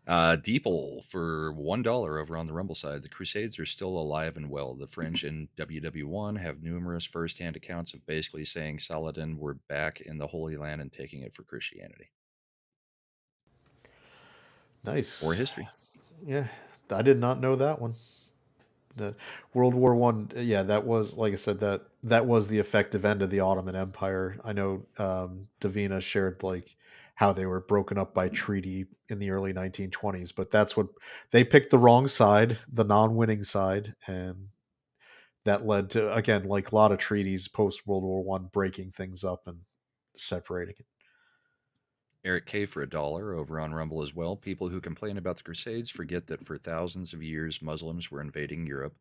Deeple for $1 over on the Rumble side. The Crusades are still alive and well. The Fringe and WW1 have numerous first-hand accounts of basically saying Saladin were back in the Holy Land and taking it for Christianity. Nice. Or history. Yeah, I did not know that one. That World War One, yeah, that was, like I said, that was the effective end of the Ottoman Empire. I know Davina shared like how they were broken up by treaty in the early 1920s, but that's what they picked, the wrong side, the non-winning side, and that led to, again, like a lot of treaties post World War One, breaking things up and separating it. Eric K for $1 over on Rumble as well. People who complain about the Crusades forget that for thousands of years Muslims were invading Europe.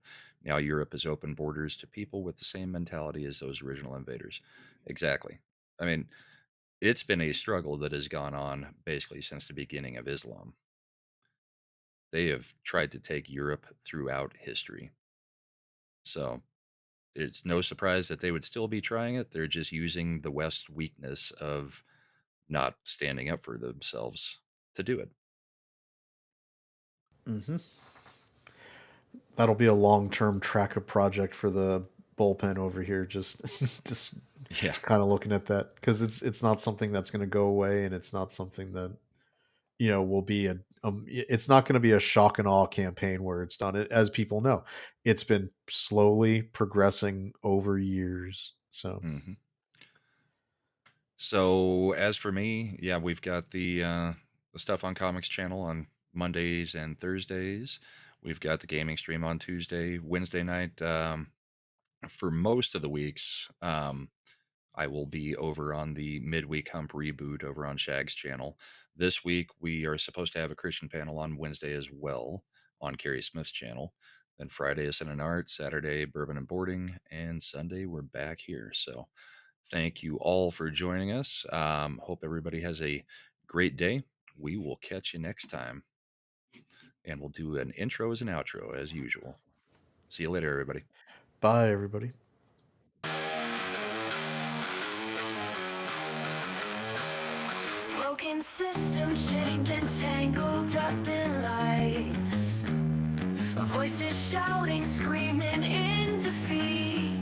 Now Europe has opened borders to people with the same mentality as those original invaders. Exactly. I mean, it's been a struggle that has gone on basically since the beginning of Islam. They have tried to take Europe throughout history. So it's no surprise that they would still be trying it. They're just using the West's weakness of not standing up for themselves to do it. Mm-hmm. That'll be a long-term tracker project for the bullpen over here. Just kind of looking at that, because it's not something that's going to go away, and it's not something that will be it's not going to be a shock and awe campaign where it's done. As people know, it's been slowly progressing over years. So. Mm-hmm. So as for me, yeah, we've got the stuff on Comics Channel on Mondays and Thursdays. We've got the gaming stream on Tuesday, Wednesday night. For most of the weeks, I will be over on the Midweek Hump Reboot over on Shag's channel. This week, we are supposed to have a Christian panel on Wednesday as well on Carrie Smith's channel. Then Friday is Sin and Art, Saturday, Bourbon and Boarding, and Sunday, we're back here. So thank you all for joining us. Hope everybody has a great day. We will catch you next time. And we'll do an intro as an outro as usual. See you later, everybody. Bye, everybody. Broken system chained and tangled up in lies. Voices shouting, screaming in defeat.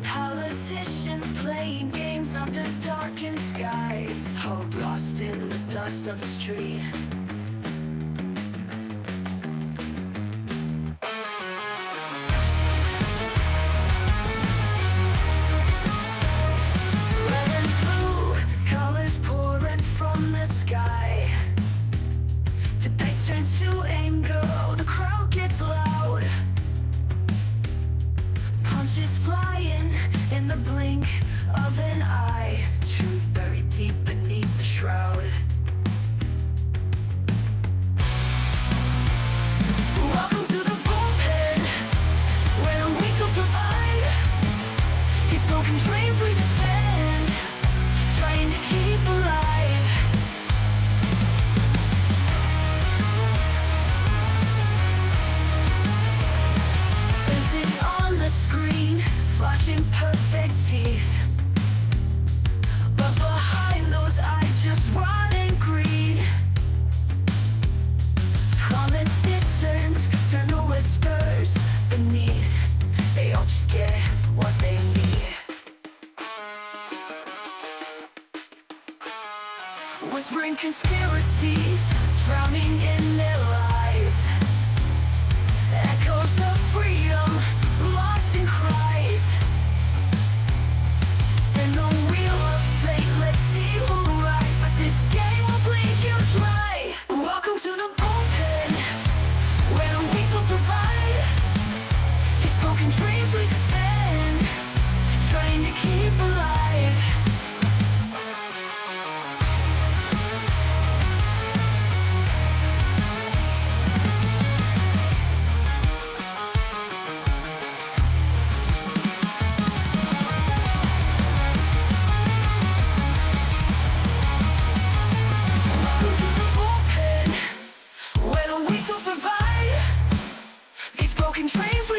Politicians playing games under darkened skies. Hope lost in the dust of the street. Red and blue colors pouring from the sky. Debates turn to anger, oh, the crowd gets loud. Punches flying in the blink of an eye. Truth buried deep beneath the shroud. broken trains.